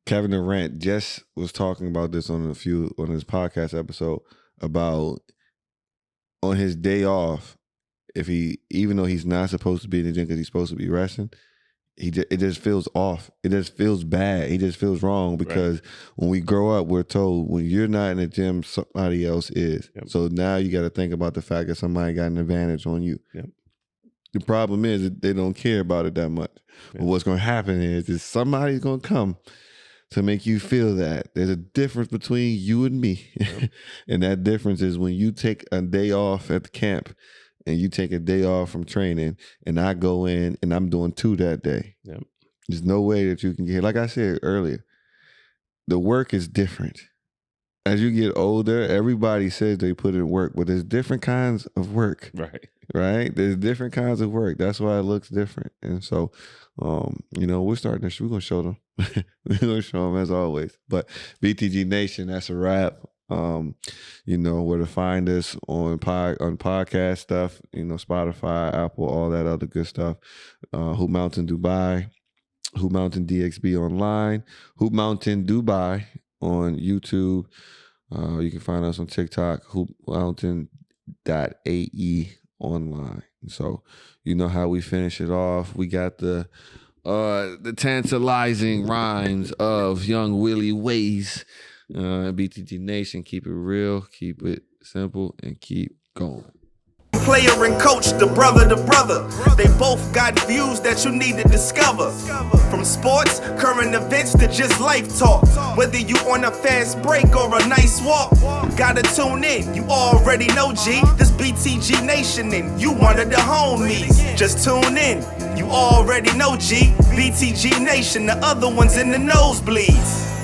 Speaker 2: Kevin Durant just was talking about this on his podcast episode about on his day off, even though he's not supposed to be in the gym because he's supposed to be resting, it just feels off. It just feels bad. It just feels wrong because when we grow up, we're told when you're not in the gym, somebody else is. Yep. So now you got to think about the fact that somebody got an advantage on you.
Speaker 3: Yep.
Speaker 2: The problem is that they don't care about it that much. But what's going to happen is somebody's going to come to make you feel that. There's a difference between you and me. Yep. And that difference is when you take a day off at the camp and you take a day off from training and I go in and I'm doing 2 that day.
Speaker 3: Yep.
Speaker 2: There's no way that you can get, like I said earlier, the work is different. As you get older, everybody says they put in work, but there's different kinds of work. Right? There's different kinds of work. That's why it looks different. And so, we're going to show them. We're going to show them as always. But BTG Nation, that's a wrap. Where to find us on podcast stuff, Spotify, Apple, all that other good stuff. Hoop Mountain Dubai, Hoop Mountain DXB online, Hoop Mountain Dubai on YouTube. You can find us on TikTok, hoopmountain.ae online. So you know how we finish it off. We got the tantalizing rhymes of Young Willie Ways. BTG Nation, keep it real, keep it simple, and keep going.
Speaker 1: Player and coach, the brother to brother. They both got views that you need to discover. From sports, current events to just life talk. Whether you on a fast break or a nice walk, gotta tune in. You already know, G. This BTG Nation and you one of the homies. Just tune in. You already know, G. BTG Nation, the other ones in the nosebleeds.